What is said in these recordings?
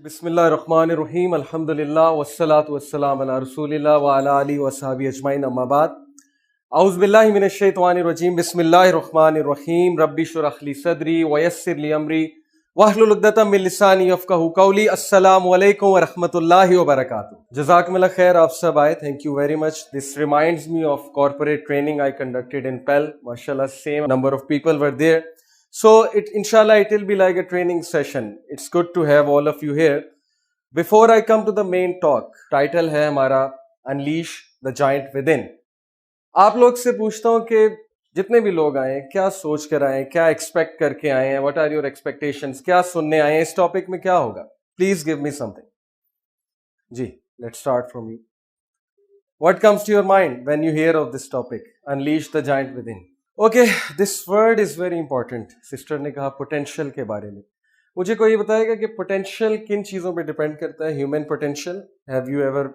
بسم اللہ الرحمن الرحیم الحمدللہ والصلاة والسلام علی رسول اللہ وعلی آلہ وصحبہ اجمعین اما بعد اعوذ باللہ من الشیطان الرجیم بسم اللہ الرحمن الرحیم رب اشرح لی صدری ویسر لی امری واحلل عقدۃ من لسانی یفقہوا قولی السلام علیکم ورحمۃ اللہ وبرکاتہ. جزاکم اللہ خیر, آپ سب آئے, thank you very much. This reminds me of corporate training I conducted in PEL. ماشاءاللہ same number of people were there. So inshallah it will be like a training session. It's good to have all of you here. Before I come to the main talk, title ہے ہمارا Unleash the Giant Within. آپ لوگ سے پوچھتا ہوں کہ جتنے بھی لوگ آئے ہیں کیا سوچ کر آئے ہیں, کیا ایکسپیکٹ کر کے آئے ہیں, what are your expectations, کیا سننے آئے ہیں, اس ٹاپک میں کیا ہوگا. Please give me something. جی, let's start from you. What comes to your mind when you hear of this topic, Unleash the Giant Within? Okay, this word is very important. Sister نے کہا potential کے بارے میں. مجھے کوئی بتائے گا کہ پوٹینشیل کن چیزوں پہ ڈپینڈ کرتا ہے؟ Human potential. Have you ever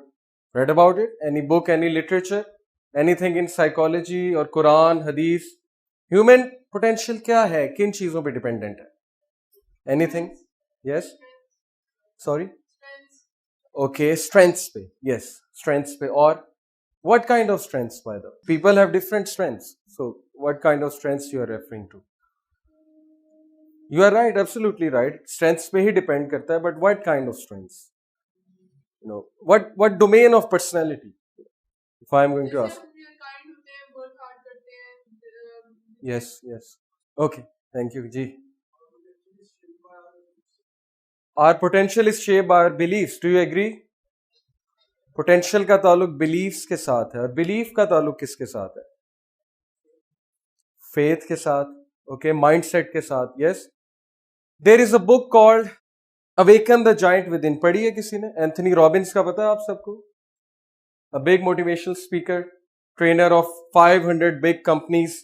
read about it? Any book, any literature, any thing in psychology اور قرآن حدیث؟ ہیومن پوٹینشیل کیا ہے, کن چیزوں پہ ڈپینڈنٹ ہے؟ Anything? Yes, sorry, okay, strengths پہ. یس, اسٹرینتھس پہ. اور what kind of strengths, by the way? People have different strengths. So what kind of strengths you are referring to? You are right, absolutely right. Strengths pe hi depend karta hai, but what kind of strengths? You know, what domain of personality? If I am going to ask. Yes, yes. Okay, thank you, ji. Our potential is shaped by our beliefs. Do you agree? Potential کا تعلق beliefs کے ساتھ ہے, اور belief کا تعلق کس کے ساتھ ہے؟ فیتھ کے ساتھ. اوکے, مائنڈ سیٹ کے ساتھ. Yes, there is a book called awaken the giant within. پڑھی ہے کسی نے؟ اینتھنی رابنس کا پتا ہے آپ سب کو؟ A big motivational speaker, trainer of 500 big companies,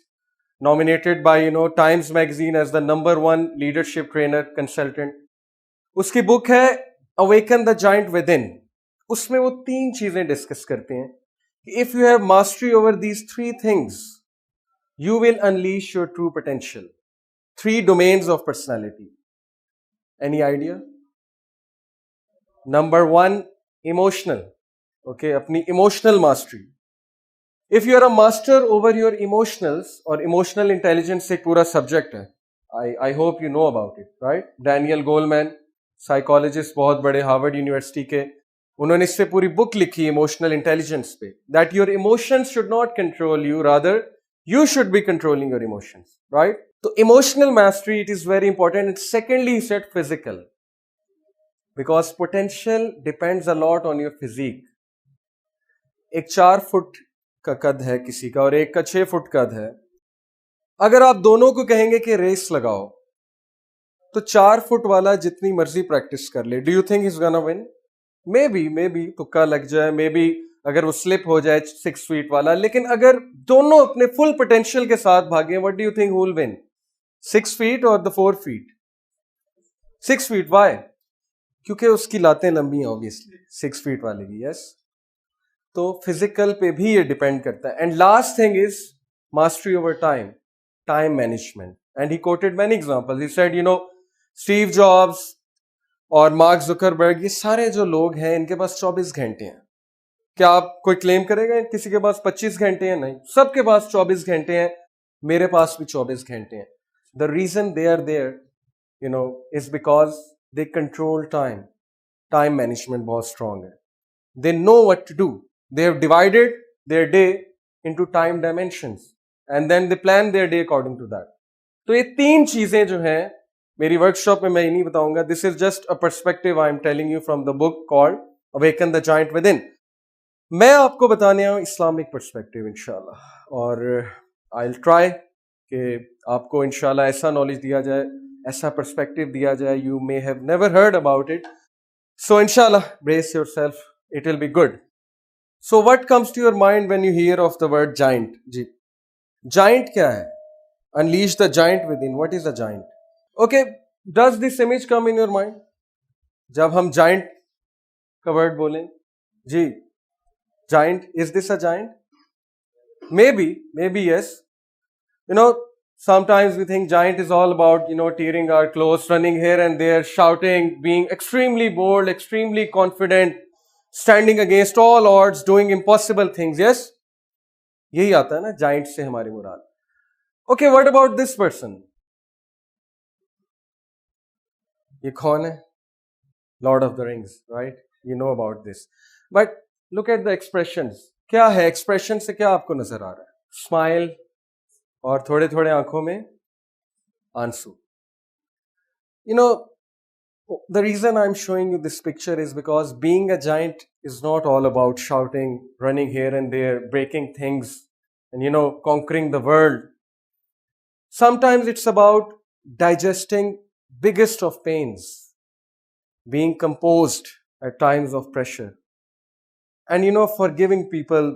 nominated by Times Magazine as the #1 leadership trainer consultant. اس کی بک ہے اویکن دا جائنٹ ود ان. اس میں وہ 3 چیزیں ڈسکس کرتے ہیں کہ if you have mastery over these 3 things, you will unleash your true potential. 3 domains of personality. Any idea? Number 1, emotional. Okay, اپنی emotional mastery. If you are a master over your emotionals, اور emotional intelligence ایک پورا subject ہے, I hope you know about it, right? Daniel Goleman, psychologist بہت بڑے Harvard university کے, انہوں نے اس پہ پوری بک لکھی ایموشنل انٹیلیجنس پہ, that your emotions should not control you, rather you should be controlling your emotions, right? تو emotional mastery it is very important. And secondly he said physical, because potential depends a lot on your physique. ایک 4 fit کا قد ہے کسی کا, اور ایک کا 6 فٹ قد ہے. اگر آپ دونوں کو کہیں گے کہ ریس لگاؤ, تو 4 فٹ والا جتنی مرضی پریکٹس کر لے, do you think is gonna win? May be تکا لگ جائے, مے بی اگر وہ سلپ ہو جائے 6 فیٹ والا. لیکن اگر دونوں اپنے فل پوٹینشیل کے ساتھ بھاگیں, what do you think who will win? 6 feet اور the 4 feet? 6 feet. وائی؟ کیونکہ اس کی لاتیں لمبی ہیں obviously 6 feet والے کی. یس, تو فزیکل پہ بھی یہ ڈیپینڈ کرتا ہے. And last thing is mastery over time management. And he quoted many example. He said Steve jobs اور مارک زکربرگ, یہ سارے جو لوگ ہیں ان کے پاس 24 گھنٹے ہیں. کیا آپ کوئی کلیم کرے گا کسی کے پاس 25 گھنٹے ہیں؟ نہیں, سب کے پاس 24 گھنٹے ہیں. میرے پاس بھی 24 گھنٹے ہیں. The reason they are there is because they control time management بہت اسٹرانگ ہے. They know what to do. They have divided their day into time dimensions and then they plan their day according to that. تو یہ 3 چیزیں جو ہیں میری work shop میں یہ نہیں بتاؤں گا. This is just a perspective I am telling you from the book called awaken the giant within. میں آپ کو بتانے آؤں اسلامک پرسپیکٹو انشاءاللہ, اور آئی ول ٹرائی کہ آپ کو انشاءاللہ ایسا نالج دیا جائے, ایسا پرسپیکٹو دیا جائے you may have never heard about it. So انشاءاللہ brace yourself, it will be good. So what comes to your mind when you hear of the word giant? جی, جائنٹ کیا ہے؟ Unleash the giant within. What is the giant? Okay, does this image come in your mind جب ہم giant کا word بولیں؟ جی, giant, is this a giant? Maybe yes. Sometimes we think giant is all about, tearing our clothes, running here and there, shouting, being extremely bold, extremely confident, standing against all odds, doing impossible things. Yes? یہی آتا ہے نا giant سے ہماری مراد. Okay, what about this person? یہ کون ہے؟ Lord of the Rings, right? You know about this. But look at the expressions. کیا ہے ایکسپریشن سے کیا آپ کو نظر آ رہا ہے؟ اسمائل اور تھوڑے تھوڑے آنکھوں میں آنسو. The reason I'm showing you this picture is because being a giant is not all about shouting, running here and there, breaking things, and conquering the world. Sometimes it's about digesting biggest of pains, being composed at times of pressure, and forgiving people,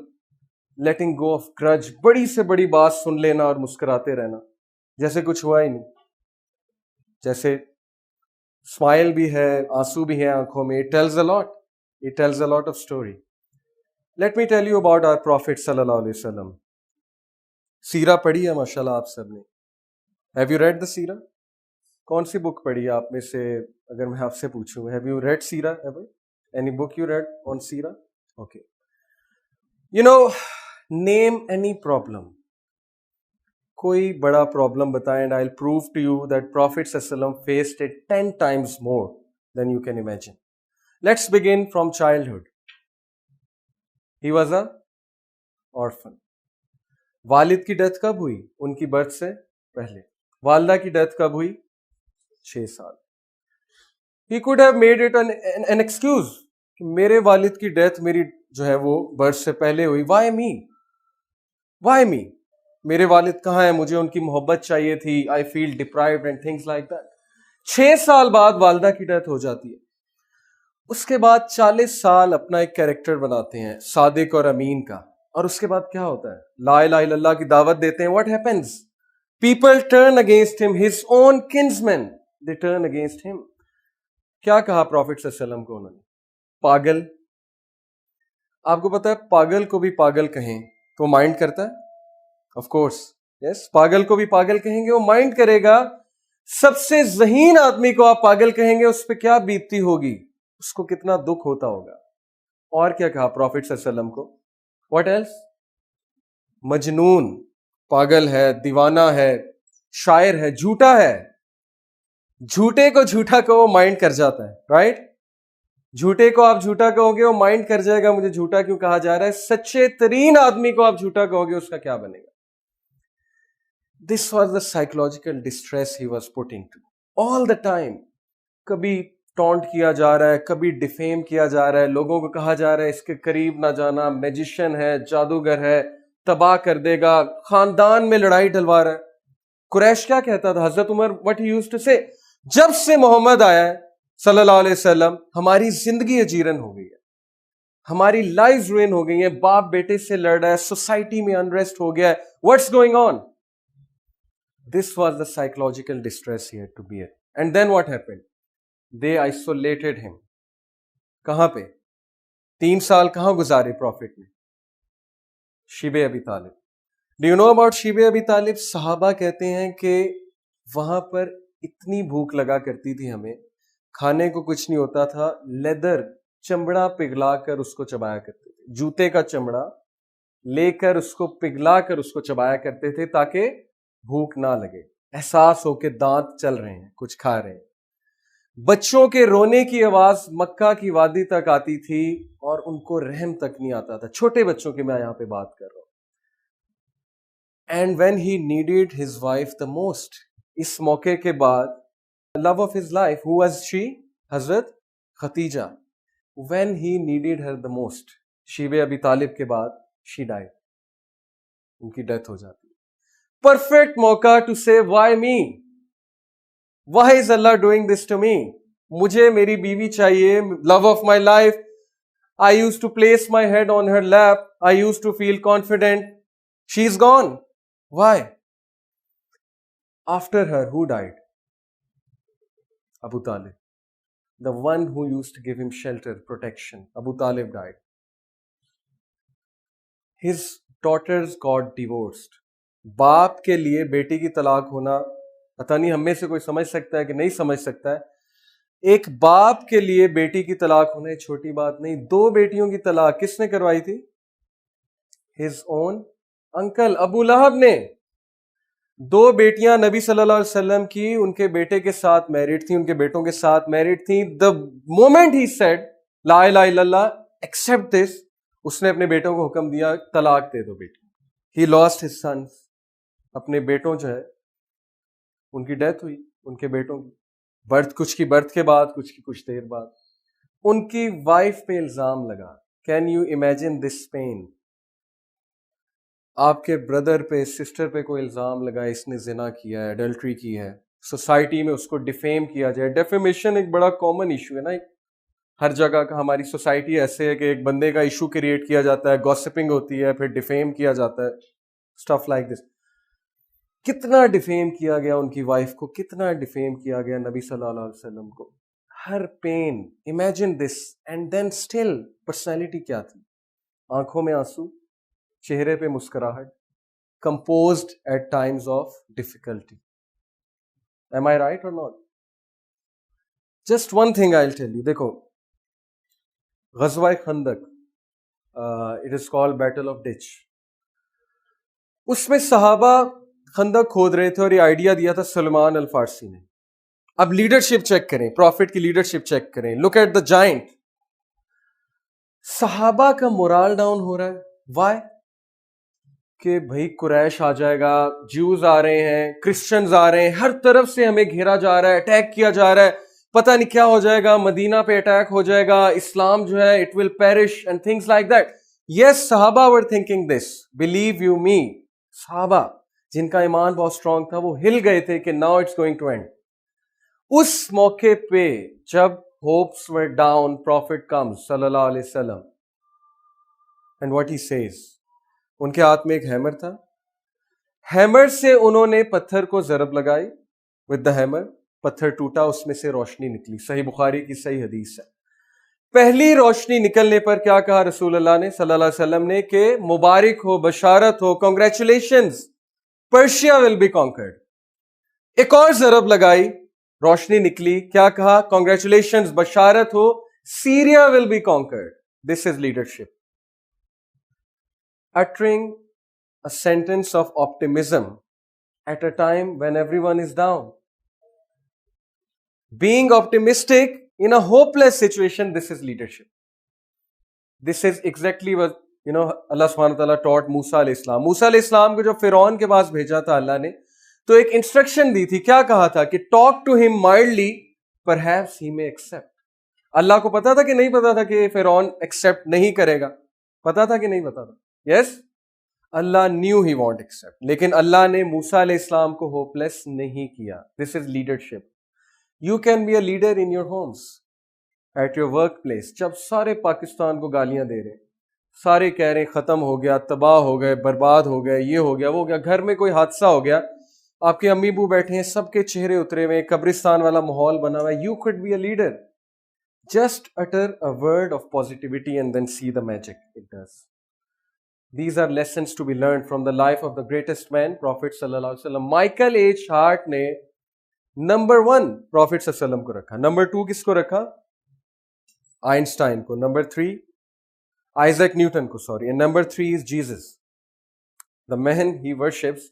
letting go of grudge. بڑی سے بڑی بات سن لینا اور مسکراتے رہنا جیسے کچھ ہوا ہی نہیں. جیسے اسمائل بھی ہے، آنسو بھی ہے آنکھوں میں. It tells a lot. It tells a lot of story. Let me tell you about our Prophet صلی اللہ علیہ وسلم. سیرہ پڑھی ہے ماشاء اللہ آپ سب نے. Have you read the سیرہ؟ کون سی بک پڑھی ہے آپ میں سے؟ اگر میں آپ سے پوچھوں Have you read سیرہ ever? Any book you read on سیرہ؟ Okay. Name any problem. کوئی بڑا پرابلم بتائیں and I'll prove to you that Prophet صلی اللہ علیہ وسلم faced it 10 times more than you can imagine. Let's begin from childhood. He was a orphan. والد کی death کب ہوئی؟ ان کی برتھ سے پہلے. والدہ کی ڈیتھ کب ہوئی؟ 6 سال. He could have made it an excuse کہ میرے والد کی ڈیتھ میری جو ہے وہ برتھ سے پہلے ہوئی. Why me? Why me? میرے والد کہاں ہیں؟ مجھے ان کی محبت چاہیے تھی. I feel deprived and things like that. 6 سال بعد والدہ کی ڈیتھ ہو جاتی ہے. اس کے بعد 40 سال اپنا ایک کیریکٹر بناتے ہیں صادق اور امین کا. اور اس کے بعد کیا ہوتا ہے؟ لا الہ الا اللہ کی دعوت دیتے ہیں. What happens? People turn against him. His own kinsmen, they turn against him. کیا کہا پروفٹ صلی اللہ علیہ وسلم کو انہوں نے؟ پاگل. آپ کو پتا ہے پاگل کو بھی پاگل کہیں تو مائنڈ کرتا ہے؟ آف کورس یس. پاگل کو بھی پاگل کہیں گے وہ مائنڈ کرے گا. سب سے ذہین آدمی کو آپ پاگل کہیں گے اس پہ کیا بیتتی ہوگی، اس کو کتنا دکھ ہوتا ہوگا. اور کیا کہا پروفٹ صلی اللہ علیہ وسلم کو؟ What else? مجنون، پاگل ہے، دیوانہ ہے، شاعر ہے، جھوٹا ہے. جھوٹے کو جھوٹا کو وہ مائنڈ کر جاتا ہے. رائٹ؟ جھوٹے کو آپ جھوٹا کہو گے وہ مائنڈ کر جائے گا مجھے جھوٹا کیوں کہا جا رہا ہے. سچے ترین آدمی کو آپ جھوٹا کہو گے اس کا کیا بنے گا؟ This was the psychological distress he was put into all the time. کبھی ٹونٹ کیا جا رہا ہے، کبھی ڈیفیم کیا جا رہا ہے، لوگوں کو کہا جا رہا ہے اس کے قریب نہ جانا، میجیشین ہے، جادوگر ہے، تباہ کر دے گا، خاندان میں لڑائی ڈلوا رہا ہے. قریش کیا کہتا تھا؟ حضرت عمر what he used to say, جب سے محمد آیا ہے صلی اللہ علیہ وسلم ہماری زندگی اجیرن ہو گئی ہے، ہماری لائف روئن ہو گئی ہیں، باپ بیٹے سے لڑ رہا ہے، سوسائٹی میں انریسٹ ہو گیا ہے. What's going on? This was the psychological distress he had to bear. And then what happened? They isolated him. کہاں پہ؟ 3 سال کہاں گزارے پروفٹ نے؟ شیب ابی طالب. Do you know about شیب ابی طالب؟ صحابہ کہتے ہیں کہ وہاں پر اتنی بھوک لگا کرتی تھی ہمیں، کھانے کو کچھ نہیں ہوتا تھا، لیدر چمڑا پگھلا کر اس کو چبایا کرتے تھے. جوتے کا چمڑا لے کر اس کو پگھلا کر اس کو چبایا کرتے تھے تاکہ بھوک نہ لگے، احساس ہو کہ دانت چل رہے ہیں، کچھ کھا رہے ہیں. بچوں کے رونے کی آواز مکہ کی وادی تک آتی تھی اور ان کو رحم تک نہیں آتا تھا. چھوٹے بچوں کی میں یہاں پہ بات کر رہا ہوں. And when he needed his wife the most, اس موقع کے بعد love of his life who was she? حضرت Khadija. When he needed her the most, شیب ابی طالب کے بعد شی ڈائیڈ، ان کی ڈیتھ ہو جاتی. Perfect موقع to say why me? Why is Allah doing this to me? مجھے میری بیوی چاہیے، love of my life. I used to place my head on her lap. I used to feel confident. She's gone. Why? After her, who died? Abu Talib. The one who used to give him shelter, protection. Abu Talib died. His daughters got divorced. باپ کے لیے بیٹی کی طلاق ہونا، پتہ نہیں ہم میں سے کوئی سمجھ سکتا ہے کہ نہیں سمجھ سکتا ہے، ایک باپ کے لیے بیٹی کی طلاق ہونا ایک چھوٹی بات نہیں. 2 بیٹیوں کی طلاق کس نے کروائی تھی؟ his own uncle ابو لہب نے. 2 بیٹیاں نبی صلی اللہ علیہ وسلم کی ان کے بیٹے کے ساتھ میرڈ تھیں، ان کے بیٹوں کے ساتھ میرڈ تھیں. the moment he said لا الہ الا اللہ accept this، اس نے اپنے بیٹوں کو حکم دیا طلاق دے دو بیٹی. he lost his sons، اپنے بیٹوں جو ہے ان کی ڈیتھ ہوئی، ان کے بیٹوں کی کچھ کی برتھ کے بعد، کچھ کی کچھ دیر بعد. ان کی وائف پہ الزام لگا. Can you imagine this pain? آپ کے بردر پہ، سسٹر پہ کوئی الزام لگا اس نے زنا کیا ہے، ایڈلٹری کی ہے، سوسائٹی میں اس کو ڈیفیم کیا جائے. ڈیفیمیشن ایک بڑا کامن ایشو ہے نا، ہر جگہ کا. ہماری سوسائٹی ایسے ہے کہ ایک بندے کا ایشو کریٹ کیا جاتا ہے، گوسپنگ ہوتی ہے، پھر ڈیفیم کیا جاتا ہے، اسٹف لائک دس. کتنا ڈیفیم کیا گیا ان کی وائف کو، کتنا ڈیفیم کیا گیا نبی صلی اللہ علیہ وسلم کو. Her pain, imagine this. And then still personality کیا تھی؟ آنکھوں میں آنسو، چہرے پہ مسکراہٹ، composed at times of difficulty. Am I right or not? Just one thing I'll tell you. دیکھو غزوہ خندق، it is called Battle of Ditch. اس میں صحابہ خندق کھود رہے تھے اور یہ آئیڈیا دیا تھا سلمان الفارسی نے. اب لیڈرشپ چیک کریں، پروفٹ کی لیڈرشپ چیک کریں. Look at the giant. صحابہ کا مورال ڈاؤن ہو رہا ہے. وائی؟ کہ بھائی قریش آ جائے گا، جیوز آ رہے ہیں، کرسچنز آ رہے ہیں، ہر طرف سے ہمیں گھیرا جا رہا ہے، اٹیک کیا جا رہا ہے، پتہ نہیں کیا ہو جائے گا، مدینہ پہ اٹیک ہو جائے گا، اسلام جو ہے it will perish and things like that. Yes, صحابہ were thinking this, believe you me. صحابہ جن کا ایمان بہت اسٹرانگ تھا وہ ہل گئے تھے کہ now it's going to end. اس موقع پہ جب hopes were down, prophet comes صلی اللہ علیہ وسلم اینڈ واٹ ہی سیز. ان کے ہاتھ میں ایک ہیمر تھا. ہیمر سے انہوں نے پتھر کو ضرب لگائی. ود دا ہیمر پتھر ٹوٹا، اس میں سے روشنی نکلی. صحیح بخاری کی صحیح حدیث ہے. پہلی روشنی نکلنے پر کیا کہا رسول اللہ نے صلی اللہ علیہ وسلم نے کہ مبارک ہو، بشارت ہو، congratulations, Persia will be conquered. ایک اور ضرب لگائی، روشنی نکلی، کیا کہا؟ کنگریچولیشنز، بشارت ہو، Syria will be conquered. This is leadership. uttering a sentence of optimism at a time when everyone is down. Being optimistic in a hopeless situation, this is leadership. This is exactly what, Allah subhanahu wa ta'ala taught Musa alayhi السلام. موسیٰ علیہ السلام کو جو فرعون کے پاس بھیجا تھا اللہ نے، تو ایک انسٹرکشن دی تھی. کیا کہا تھا؟ کہ talk to him mildly, perhaps he may accept. اللہ کو پتا تھا کہ نہیں پتا تھا کہ فرعون ایکسپٹ نہیں کرے گا؟ پتا تھا کہ نہیں پتا تھا؟ یس، اللہ نیو ہی وانٹ ایکسپٹ، لیکن اللہ نے موسیٰ علیہ السلام کو ہوپ لیس نہیں کیا. This is leadership. You can be a leader in your homes, at your work place. جب سارے پاکستان کو گالیاں دے رہے ہیں، سارے کہہ رہے ہیں ختم ہو گیا، تباہ ہو گئے، برباد ہو گئے، یہ ہو گیا، وہ ہو گیا، گھر میں کوئی حادثہ ہو گیا، آپ کے امی ابو بیٹھے ہیں، سب کے چہرے اترے ہوئے، قبرستان والا ماحول بنا ہوا ہے. You could be a leader. Just utter a word of positivity and then see the magic it does. These are lessons to be learned from the life of the greatest man, Prophet sallallahu alaihi wasallam. Michael H. Hart نے number 1 Prophet صلی اللہ علیہ وسلم کو رکھا. Number 2 کس کو رکھا؟ آئنسٹائن کو. نمبر 3 آئزیک نیوٹن کو. Sorry. And number 3 is Jesus, the man he worships,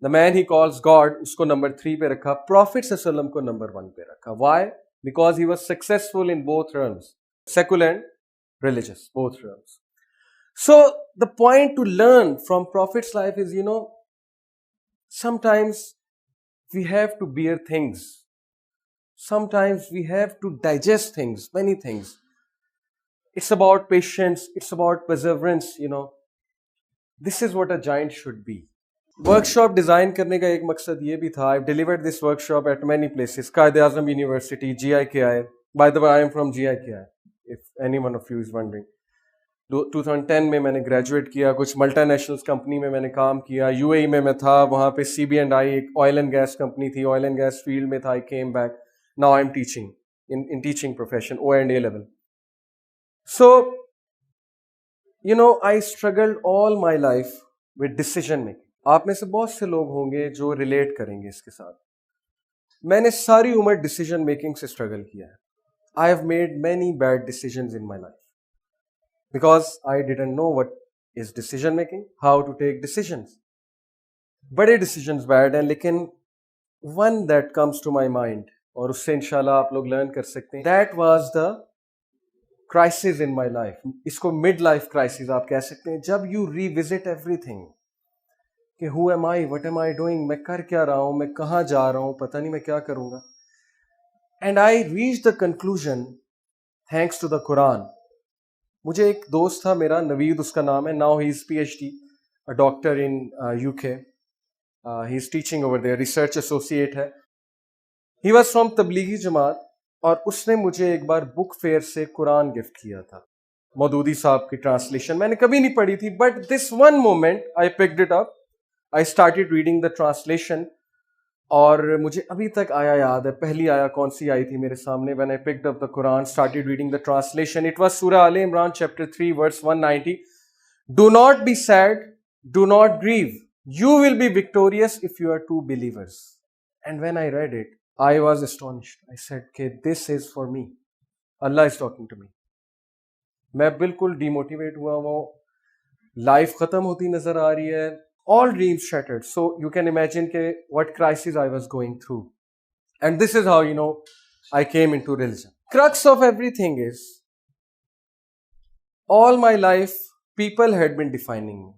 the man he calls God. اس کو نمبر 3 پہ رکھا. Prophet صلی اللہ علیہ وسلم کو نمبر 1 پہ رکھا. Why? Because he was successful in both realms, secular and religious, both realms. So the point to learn from Prophet's life is, sometimes we have to bear things. Sometimes we have to digest things, many things. It's about patience, it's about perseverance, This is what a giant should be. Workshop design کرنے کا ایک مقصد یہ بھی تھا. I've delivered this workshop at many places. Quaid Azam university, GIKI. By the way, I am from GIKI, if any one of you is wondering. 2010 میں نے graduate کیا. کچھ ملٹی نیشنل کمپنی میں نے کام کیا. UAE میں تھا، وہاں پہ CB&I ایک آئل اینڈ گیس کمپنی تھی، آئل اینڈ گیس فیلڈ میں تھا. I came back. Now I'm teaching in teaching profession, O&A level. So, I struggled all my life with decision making. آپ میں سے بہت سے لوگ ہوں گے جو ریلیٹ کریں گے اس کے ساتھ. میں نے ساری عمر ڈیسیجن میکنگ سے اسٹرگل کیا ہے. I have made many bad decisions in my life because I didn't know what is decision making, how to take decisions. بڑے decisions bad ہیں, لیکن one that comes to my mind اور اس سے انشاءاللہ آپ لوگ لرن کر سکتے ہیں, that was the crisis in my life. اس کو mid life crisis آپ کہہ سکتے ہیں, جب you revisit everything کہ who am I, what am I doing, میں کر کیا رہا ہوں, میں کہاں جا رہا ہوں, پتہ نہیں میں کیا کروں گا. And I reached the conclusion thanks to the Quran. مجھے ایک دوست تھا میرا, نوید اس کا نام ہے. Now he is PhD, a doctor in UK. He is teaching over there, research associate ہے. He was from Tablighi Jamaat, اور اس نے مجھے ایک بار بک فیئر سے قرآن گفٹ کیا تھا, مودودی صاحب کی ٹرانسلیشن. میں نے کبھی نہیں پڑھی تھی, but this one moment I picked it up. I started reading the translation. اور مجھے ابھی تک آیا یاد ہے, پہلی آیا کون سی آئی تھی میرے سامنے. when I picked up the Quran, started reading the translation, it was Surah Al Imran chapter 3 verse 190. Do not be sad, do not grieve, you will be victorious if you are true believers. And when I read it, I was astonished. I said, okay, this is for me. Allah is talking to me. میں بالکل D motivate ہوا ہوں, life ختم ہوتی نظر آ رہی ہے, all dreams shattered. So you can imagine what crisis I was going through. And this is how, I came into religion. Crux of everything is, all my life, people had been defining me.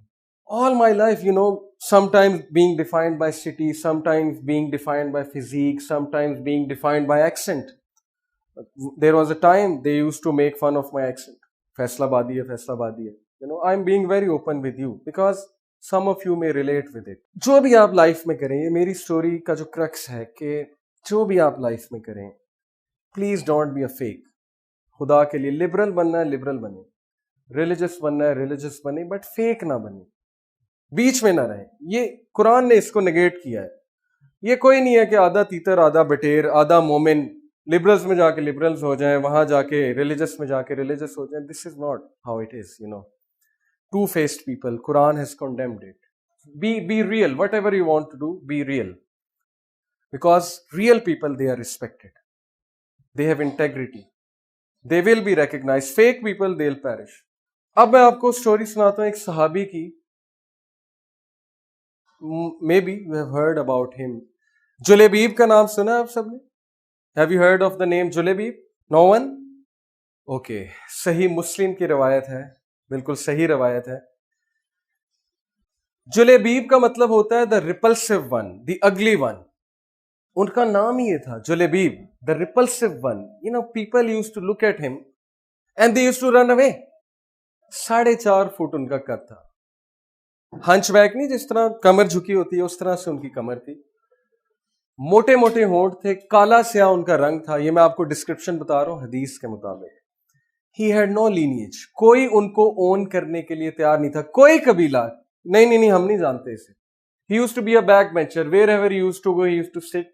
All my life, sometimes being defined by city, sometimes being defined by physique, sometimes being defined by accent. There was a time they used to make fun of my accent. Faisalabadi hai, Faisalabadi hai. I'm being very open with you because some of you may relate with it. جو بھی آپ life میں کریں, یہ میری story کا جو crux ہے کہ جو بھی آپ لائف میں کریں, please don't be a fake. خدا کے لیے لبرل بننا ہے لبرل بنے, ریلیجس بننا ہے ریلیجس بنے, بٹ فیک نہ بنے, بیچ میں نہ رہیں. یہ قرآن نے اس کو نگیٹ کیا ہے. یہ کوئی نہیں ہے کہ آدھا تیتر آدھا بٹیر آدھا مومن, لبرلز میں جا کے لبرلز ہو جائیں, وہاں جا کے ریلیجس میں جا کے ریلیجس ہو جائیں. This is not how it is. Two-faced people, Quran has condemned it. Be real. Whatever you want to do, be real. Because real people, they are respected. They have integrity. They will be recognized. Fake people, they'll perish. اب میں آپ کو story سناتا ہوں ایک صحابی کی. Maybe you have heard about him. Julaybib کا نام سنا آپ سب نے? Have you heard of the name Julaybib? No one? Okay. صحیح مسلم کی روایت ہے, بالکل صحیح روایت ہے. جلیبیب کا مطلب ہوتا ہے the repulsive one, the ugly one. ان کا نام ہی یہ تھا, Julaybib, the repulsive one. People used to look at him and they used to run away. 4.5 fit ان کا قد تھا. ہنچ بیک نہیں, جس طرح کمر جھکی ہوتی ہے اس طرح سے ان کی کمر تھی. موٹے موٹے ہونٹ تھے, کالا سیاہ ان کا رنگ تھا. یہ میں آپ کو ڈسکرپشن بتا رہا ہوں حدیث کے مطابق. He had no lineage. کوئی ان کو اون کرنے کے لیے تیار نہیں تھا, کوئی قبیلہ نہیں, ہم نہیں جانتے اسے. He used to be a backbencher. Wherever he used to go, he used to sit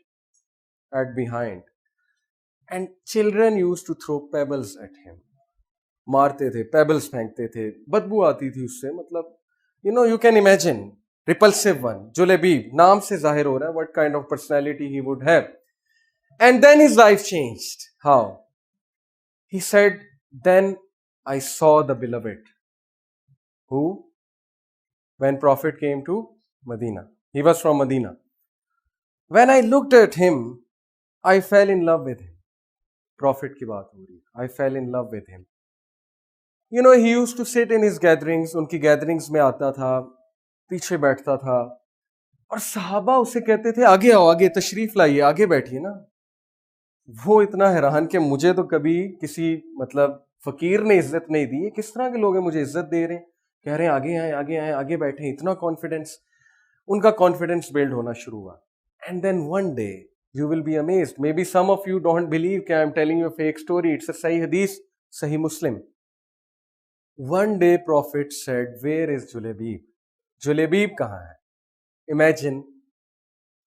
at behind. And children used to throw pebbles at him. مارتے تھے, پیبلز پھینکتے تھے, بدبو آتی تھی اس سے. مطلب you can imagine, repulsive one, Julaybib, نام سے ظاہر ہو رہا ہے what kind of personality he would have. And then his life changed. How? He said, then I saw the beloved. Who? When Prophet came to Medina. He was from Medina. When I looked at him, I fell in love with him. Prophet کی بات ہو رہی. I fell in love with him. He used to sit in his gatherings. ان کی gatherings میں آتا تھا, پیچھے بیٹھتا تھا, اور صحابہ اسے کہتے تھے آگے آؤ, آگے تشریف لائیے, آگے بیٹھیے نا. وہ اتنا حیران کہ مجھے تو کبھی کسی فقیر نے عزت نہیں دی, کس طرح کے لوگ ہیں مجھے عزت دے رہے ہیں, کہہ رہے ہیں آگے آئیں آگے آئیں آگے بیٹھیں. اتنا کانفیڈنس, ان کا کانفیڈنس بلڈ ہونا شروع ہوا. And then one day you will be amazed. May be some of you don't believe کہ I am telling you fake story. It's a صحیح حدیث, Sahih Muslim. One day prophet said, where is Julaybib? Julaybib کہاں ہے؟ Imagine,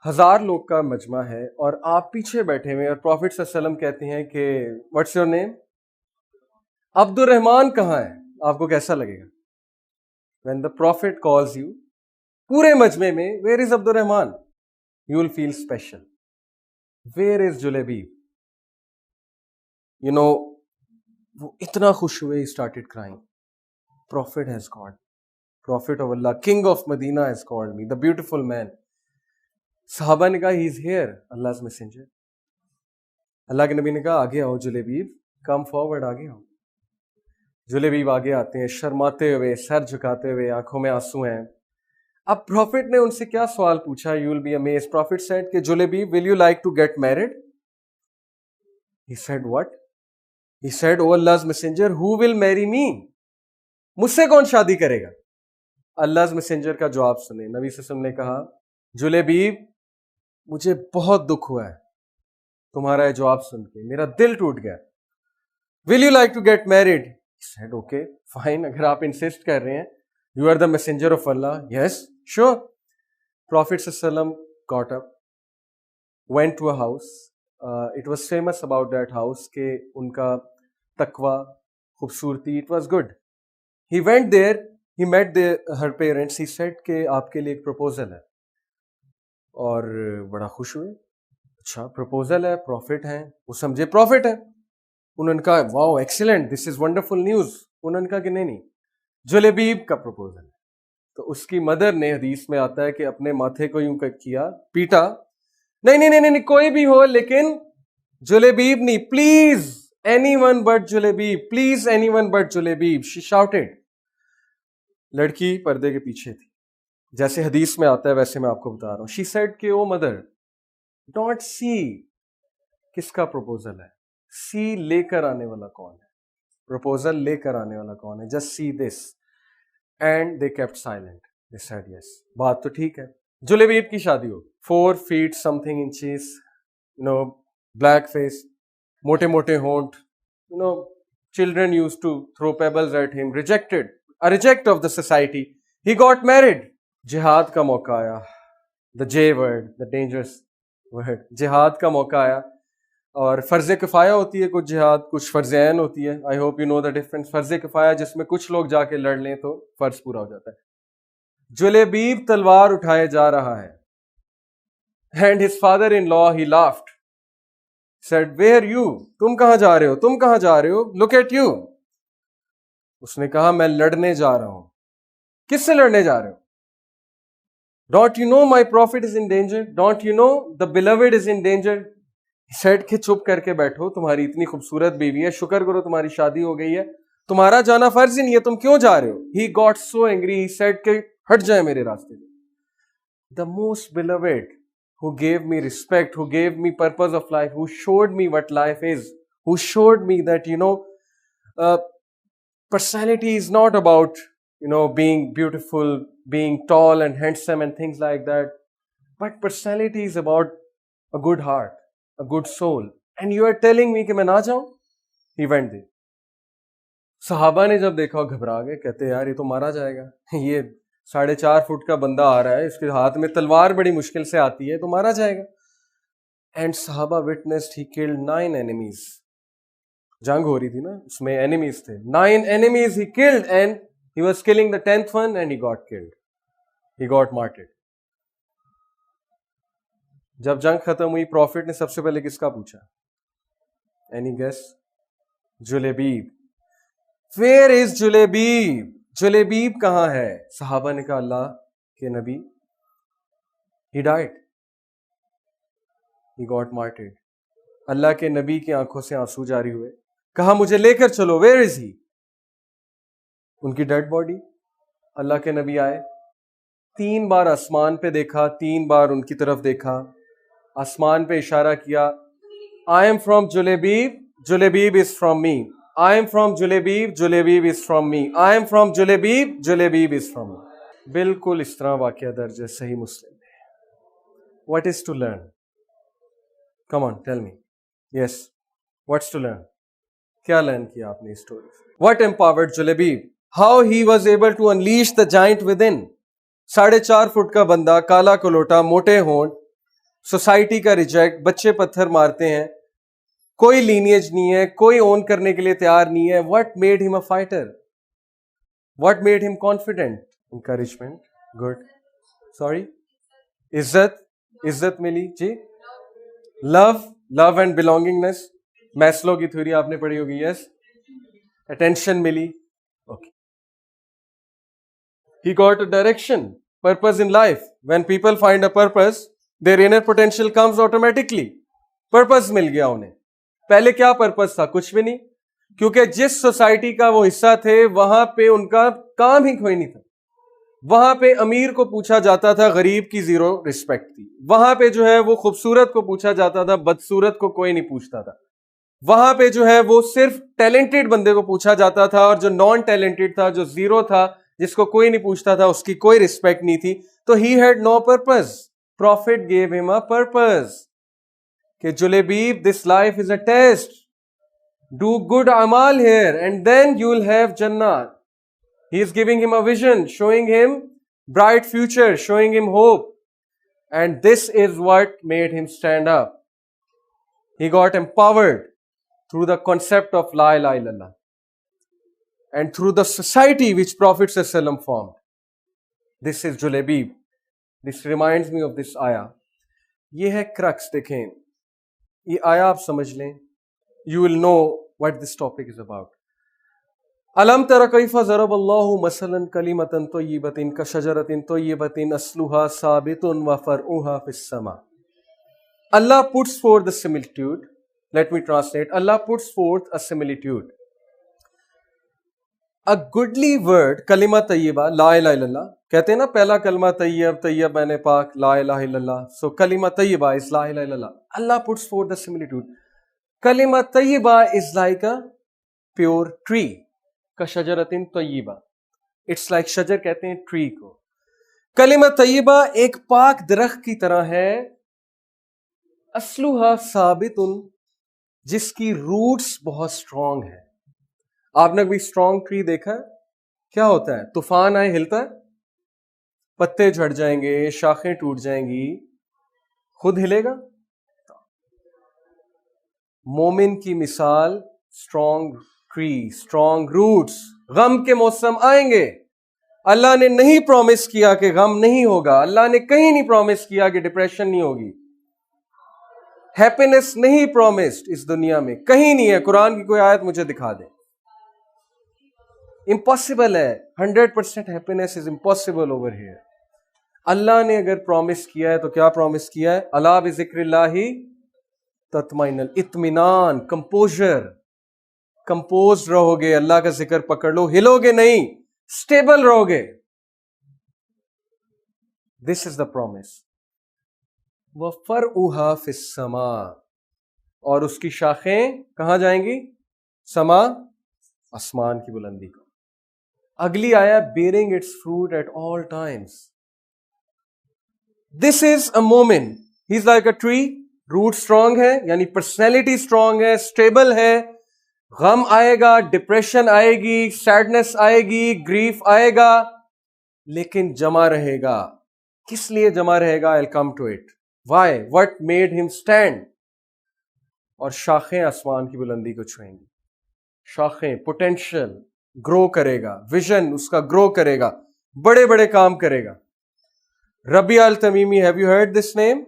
1000 لوگ کا مجمع ہے اور آپ پیچھے بیٹھے ہوئے, اور پروفیٹ صلی اللہ علیہ وسلم کہتے ہیں کہ واٹس یور نیم؟ عبد الرحمان کہاں ہے؟ آپ کو کیسا لگے گا؟ When the prophet calls you, پورے مجمع میں where is Abdul Rahman, you will feel special. Where is Julebi? You know, وہ اتنا خوش ہوئے, he started crying. Prophet has called. Prophet of Allah, King of Medina has called me, the beautiful man. صحابہ نے کہا, he is here, Allah's messenger. اللہ کے نبی نے کہا, آگے آؤ جلیبیب, come forward, آگے آؤ. جلیبیب آگے آتے ہیں, شرماتے ہوئے, سر جھکاتے ہوئے, آنکھوں میں آنسو ہیں. اب پروفٹ نے ان سے کیا سوال پوچھا, you will be amazed. Prophet said کہ Julaybib, will you like to get married? He said, what? He said, oh Allah's messenger, who will marry me? مجھ سے کون شادی کرے گا؟ Allah's messenger کا جواب سنیں. نبی صلی اللہ علیہ وسلم نے کہا, جلیبیب, مجھے بہت دکھ ہوا ہے تمہارا یہ جواب سن کے, میرا دل ٹوٹ گیا. Will you like to get married? He said, okay, fine, اگر آپ insist کر رہے ہیں, you are the messenger of Allah. Yes, sure. Prophet sallallahu alaihi wasallam got up, went to a house. It was famous about that house کہ ان کا تقوی, خوبصورتی, it was good. He went there, he met her parents. He said کہ آپ کے لیے ایک proposal ہے, اور بڑا خوش ہوئے. اچھا proposal ہے, prophet ہیں, وہ سمجھے prophet ہے. انہوں نے کہا, wow excellent, this is wonderful news. انہوں نے کہا کہ نہیں, جلیبیب کا proposal ہے. تو اس کی مدر نے, حدیث میں آتا ہے کہ اپنے ماتھے کو یوں کیا, پیٹا, نہیں, کوئی بھی ہو لیکن جلیبیب نہیں, please anyone but Julaybib, please anyone but Julaybib. She shouted. لڑکی پردے کے پیچھے تھی, جیسے حدیث میں آتا ہے ویسے میں آپ کو بتا رہا ہوں. شی سیڈ کہ او مدر, ڈونٹ سی کس کا پروپوزل ہے, سی لے کر آنے والا کون ہے, پروپوزل لے کر آنے والا کون ہے, just see this. And they kept silent. They said yes, بات تو ٹھیک ہے. جلیبیب کی شادی ہو, 4 feet something inches, black face, موٹے موٹے ہونٹ, children used to throw pebbles at him, rejected, a reject of the society. He got married. جہاد کا موقع آیا, the J word, the dangerous word. جہاد کا موقع آیا, اور فرض کفایہ ہوتی ہے کچھ جہاد, کچھ فرض عین ہوتی ہے. I hope you know the difference. فرض کفایہ جس میں کچھ لوگ جا کے لڑ لیں تو فرض پورا ہو جاتا ہے. جلیبیب تلوار اٹھائے جا رہا ہے, and his father-in-law, he laughed, said, where you? تم کہاں جا رہے ہو, تم کہاں جا رہے ہو, look at you. اس نے کہا, میں لڑنے جا رہا ہوں. کس سے لڑنے جا رہے ہو؟ Don't you know my prophet is in danger? Don't you know the beloved is in danger? He said کہ چپ کر کے بیٹھو, تمہاری اتنی خوبصورت بیوی ہے, شکر کرو تمہاری شادی ہو گئی ہے, تمہارا جانا فرض ہی نہیں ہے, تم کیوں جا رہے ہو؟ He got so angry, he said کہ ہٹ جائے میرے راستے سے. The most beloved, who gave me respect, who gave me purpose of life, who showed me what life is, who showed me that, personality is not about, being beautiful, being tall and handsome and things like that, but personality is about a good heart, a good soul. And you are telling me کہ میں نہ جاؤں? He went there. صحابہ نے جب دیکھا گھبرا گئے, کہتے یار یہ تو مارا جائے گا, یہ 4.5 فٹ کا بندہ آ رہا ہے, اس کے ہاتھ میں تلوار بڑی مشکل سے آتی ہے, تو مارا جائے گا. اینڈ صحابہ witnessed he killed 9 enemies. جنگ ہو رہی تھی نا, اس میں enemies تھے, 9 enemies he killed, and he was killing the 10th one and he got killed. He got martyred. جب جنگ ختم ہوئی, پروفٹ نے سب سے پہلے کس کا پوچھا؟ Any guess? Julaybib. Where is Julaybib? Julaybib کہاں ہے؟ صحابہ نے کہا, اللہ کے نبی, he died, he got martyred. اللہ کے نبی کی آنکھوں سے آنسو جاری ہوئے. کہا مجھے لے کر چلو, where is he? ان کی ڈیڈ باڈی. اللہ کے نبی آئے, 3 بار آسمان پہ دیکھا, 3 بار ان کی طرف دیکھا, آسمان پہ اشارہ کیا, I am from Juleybib, Juleybib is from me. I am from Juleybib, Juleybib is from me. I am from Juleybib, Juleybib is from me. بالکل اس طرح واقعہ درج ہے صحیح مسلم میں. What is to learn? Come on, tell me. Yes, what's to learn? کیا learn کیا آپ نے اس اسٹوری سے؟ What empowered Juleybib? How he was able to unleash the giant within. 4.5 fit کا بندہ, کالا کلوٹا, موٹے ہونٹ, سوسائٹی کا ریجیکٹ, بچے پتھر مارتے ہیں, کوئی لینیج نہیں ہے, کوئی اون کرنے کے لیے تیار نہیں ہے. What made him a fighter? What made him confident? Encouragement. Good. Sorry? عزت ملی جی. love and belongingness. Maslow کی تھیوری آپ نے پڑھی ہوگی. Yes. Attention ملی. Okay. He got a direction, purpose in life. When people find a purpose, their inner potential comes automatically. Purpose مل گیا انہیں. پہلے کیا پرپس تھا؟ کچھ بھی نہیں. کیونکہ جس سوسائٹی کا وہ حصہ تھے وہاں پہ ان کا کام ہی کوئی نہیں تھا. وہاں پہ امیر کو پوچھا جاتا تھا, غریب کی زیرو رسپیکٹ تھی. وہاں پہ جو ہے وہ خوبصورت کو پوچھا جاتا تھا, بدصورت کو کوئی نہیں پوچھتا تھا. وہاں پہ جو ہے وہ صرف ٹیلنٹڈ بندے کو پوچھا جاتا تھا, اور جو نان ٹیلنٹڈ تھا, جو زیرو تھا, جس کو کوئی نہیں پوچھتا تھا, اس کی کوئی رسپیکٹ نہیں تھی. تو he had no purpose. Prophet gave him a purpose کہ Julaybib, this life is a test. Do good اعمال here and then you will have جنات. He is giving him a vision, showing him bright future, showing him hope. And this is what made him stand up. He got empowered through the concept of La ilaha illallah and through the society which Prophet ﷺ formed. This is Juleybib. This reminds me of this ayah. یہ ہے crux. دیکھیں یہ آیا آپ سمجھ لیں, you will know what this topic is about. الم تر کیف ضرب اللہ مثلا کلمۃ طیبۃ کشجرۃ طیبۃ اصلها ثابت وفرعها فی السماء. Allah puts forth the similitude. Let me translate. Allah puts forth a similitude. A goodly word, کلمہ طیبہ, لا الہ الا اللہ. کہتے ہیں نا پہلا کلمہ طیب, طیب یعنی پاک, لا الہ الا اللہ. So کلمہ طیبہ is لا الہ الا اللہ. Allah puts forth the similitude. کلمہ طیبہ is like a pure tree. شجرتن طیبہ. اٹس لائک شجر کہتے ہیں ٹری کو. کلمہ طیبہ ایک پاک درخت کی طرح ہے. اصلها ثابت, جس کی روٹس بہت اسٹرانگ ہے. آپ نے کوئی اسٹرانگ ٹری دیکھا ہے؟ کیا ہوتا ہے؟ طوفان آئے ہلتا ہے, پتے جھڑ جائیں گے, شاخیں ٹوٹ جائیں گی, خود ہلے گا. مومن کی مثال اسٹرانگ ٹری, اسٹرانگ روٹس. غم کے موسم آئیں گے. اللہ نے نہیں پرومس کیا کہ غم نہیں ہوگا. اللہ نے کہیں نہیں پرومس کیا کہ ڈپریشن نہیں ہوگی. ہیپینس نہیں پرومسڈ اس دنیا میں, کہیں نہیں ہے. قرآن کی کوئی آیت مجھے دکھا دے. امپاسبل ہے. 100% happiness is impossible over here. اللہ نے اگر پرومس کیا ہے تو کیا پرومس کیا ہے؟ الا بذکر اللہ تطمئن الاطمینان, کمپوزر. کمپوز رہو گے, اللہ کا ذکر پکڑ لو, ہلو گے نہیں, اسٹیبل رہو گے. دس از دا پرومس. وَفَرْعُهَا فِي السَّمَاءِ, اور اس کی شاخیں کہاں جائیں گی؟ سما, آسمان کی بلندی کو. اگلی آیا bearing its fruit at all times. This is a moment. He's like a tree. Root strong ہے, یعنی پرسنالٹی اسٹرانگ ہے, اسٹیبل ہے. غم آئے گا, ڈپریشن آئے گی, سیڈنس آئے گی, گریف آئے گا, لیکن جمع رہے گا. کس لیے جمع رہے گا؟ I'll come to it. Why? What made him stand? اور شاخیں آسمان کی بلندی کو چھوئیں گی. شاخیں, پوٹینشل گرو کرے گا, ویژن اس کا گرو کرے گا, بڑے بڑے کام کرے گا. ربیعہ التمیمی, have you heard this name?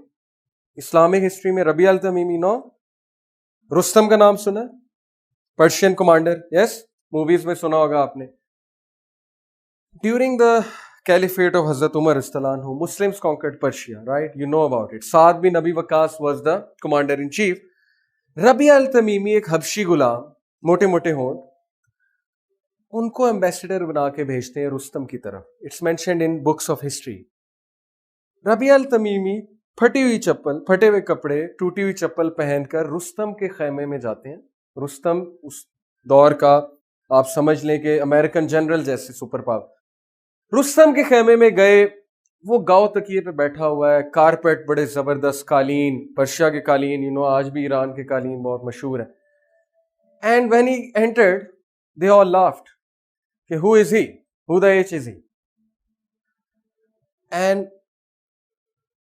Islamic history میں ربیعہ التمیمی. نو. رستم کا نام سنا ہے؟ Persian commander. یس, موویز میں سنا ہوگا آپ نے. ڈیورنگ دا کیلیفیٹ آف حضرت عمر رضی اللہ عنہ, Muslims conquered Persia, right? You know about it. سعد بن ابی وقاص was the commander in chief. ربیعہ التمیمی ایک حبشی غلام, موٹے موٹے ہونٹ, ان کو ایمبیسڈر بنا کے بھیجتے ہیں رستم کی طرف. It's mentioned in books of history. ربیعہ التمیمی پھٹی ہوئی چپل, پھٹے ہوئے کپڑے, ٹوٹی ہوئی چپل پہن کر رستم کے خیمے میں جاتے ہیں. رستم اس دور کا آپ سمجھ لیں کہ امریکن جنرل جیسے سپر پاور. رستم کے خیمے میں گئے, وہ گاؤ تکیے پہ بیٹھا ہوا ہے, کارپیٹ بڑے زبردست قالین, پرشیا کے قالین, آج بھی ایران کے قالین بہت مشہور ہیں. And when he entered they all laughed کہ who is he? Who the H is he? And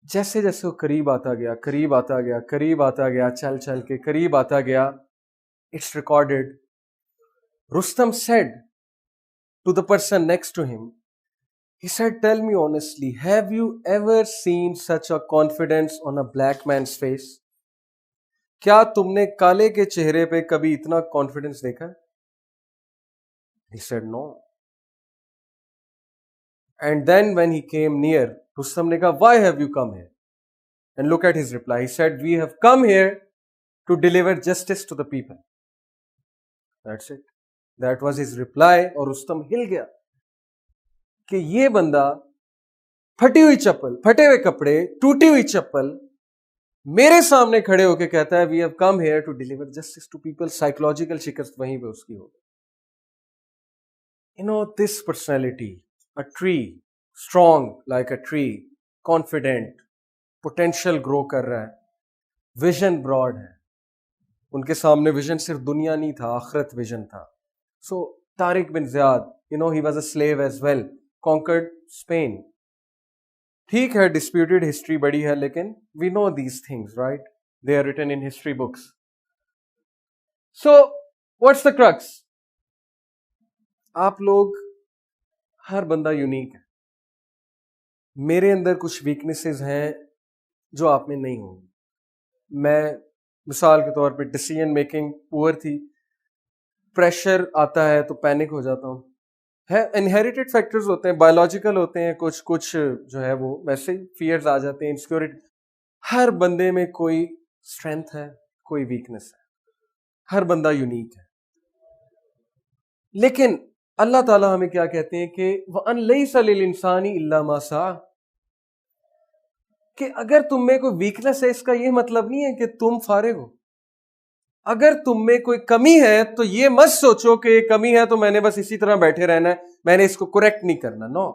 جیسے جیسے وہ قریب آتا گیا, قریب آتا گیا, قریب آتا گیا, چل چل کے قریب آتا گیا, it's recorded. Rustam said to the person next to him He said, tell me honestly, have you ever seen such a confidence on a black man's face? کیا تم نے کالے کے چہرے پہ کبھی اتنا کانفیڈنس دیکھا؟ He said no. And then when he came near, Rustam نے کہا, why have you come here? And look at his reply. He said, we have come here to deliver justice to the people. That's it. That was his reply. اور رستم ہل گیا کہ یہ بندہ پھٹی ہوئی چپل, پھٹے ہوئے کپڑے, ٹوٹی ہوئی چپل میرے سامنے کھڑے ہو کے کہتا ہے we have come here to deliver justice to people. Psychological شکست وہیں پہ اس کی ہوگی. This personality, a tree, strong like a tree, confident, potential grow کر رہا ہے, vision broad ہے. ان کے سامنے ویژن صرف دنیا نہیں تھا, آخرت ویژن تھا. سو طارق بن زیاد, he was a slave as well, conquered Spain. ٹھیک ہے ڈسپیوٹیڈ ہسٹری بڑی ہے, لیکن we know these things, right? They are written in history books. So what's the crux? آپ لوگ, ہر بندہ یونیک ہے. میرے اندر کچھ ویکنیسز ہیں جو آپ میں نہیں ہوں گی. میں مثال کے طور پہ ڈیسیژن میکنگ پور تھی, پریشر آتا ہے تو پینک ہو جاتا ہوں. ہے انہیریٹڈ فیکٹرز ہوتے ہیں, بایولوجیکل ہوتے ہیں, کچھ جو ہے وہ ویسے ہی فیئرز آ جاتے ہیں, انسیکیورٹی. ہر بندے میں کوئی اسٹرینتھ ہے, کوئی ویکنیس ہے, ہر بندہ یونیک ہے. لیکن اللہ تعالیٰ ہمیں کیا کہتے ہیں کہ وَأَن لَيْسَ لِلْإِنسَانِ إِلَّا مَا سَعَى, کہ اگر تم میں کوئی ویکنیس ہے اس کا یہ مطلب نہیں ہے کہ تم فارغ ہو. اگر تم میں کوئی کمی ہے تو یہ مت سوچو کہ یہ کمی ہے تو میں نے بس اسی طرح بیٹھے رہنا ہے, میں نے اس کو کریکٹ نہیں کرنا. No,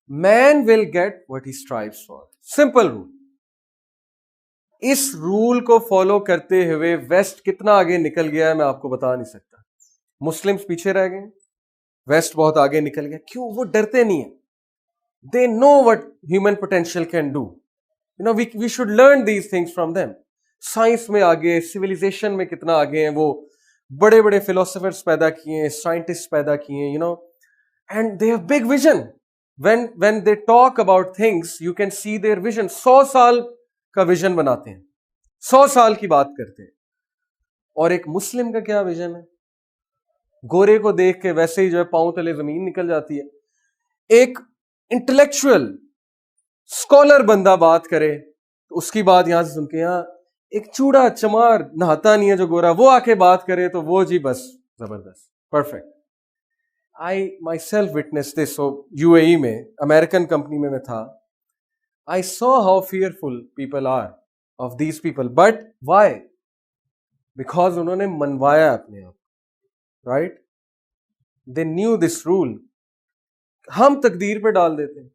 man will get what he strives for. Simple rule. اس رول کو فالو کرتے ہوئے ویسٹ کتنا آگے نکل گیا ہے میں آپ کو بتا نہیں سکتا. مسلمز پیچھے رہ گئے, ویسٹ بہت آگے نکل گیا. کیوں؟ وہ ڈرتے نہیں ہیں. They know what human potential can do. We should learn these things from them. Science میں آگے, سویلائزیشن میں کتنا آگے ہیں وہ, بڑے بڑے فلاسفرز پیدا کیے ہیں, سائنٹسٹ پیدا کیے ہیں, and they have big vision. when they talk about things you can see their vision. 100 سال کا ویژن بناتے ہیں, 100 سال کی بات کرتے ہیں. اور ایک مسلم کا کیا ویژن ہے؟ گورے کو دیکھ کے ویسے ہی جو ہے پاؤں تلے زمین نکل جاتی ہے. ایک انٹلیکچوئل اسکالر بندہ بات کرے تو اس کی بات یہاں سے سن کے, یہاں ایک چوڑا چمار نہاتا نہیں ہے جو گورا, وہ آ کے بات کرے تو وہ جی بس زبردست, perfect. I myself witnessed this. So UAE میں, امریکن کمپنی میں تھا. I saw how fearful people are of these people. But why? Because انہوں نے منوایا اپنے آپ, right? They knew this rule. ہم تقدیر پہ ڈال دیتے ہیں,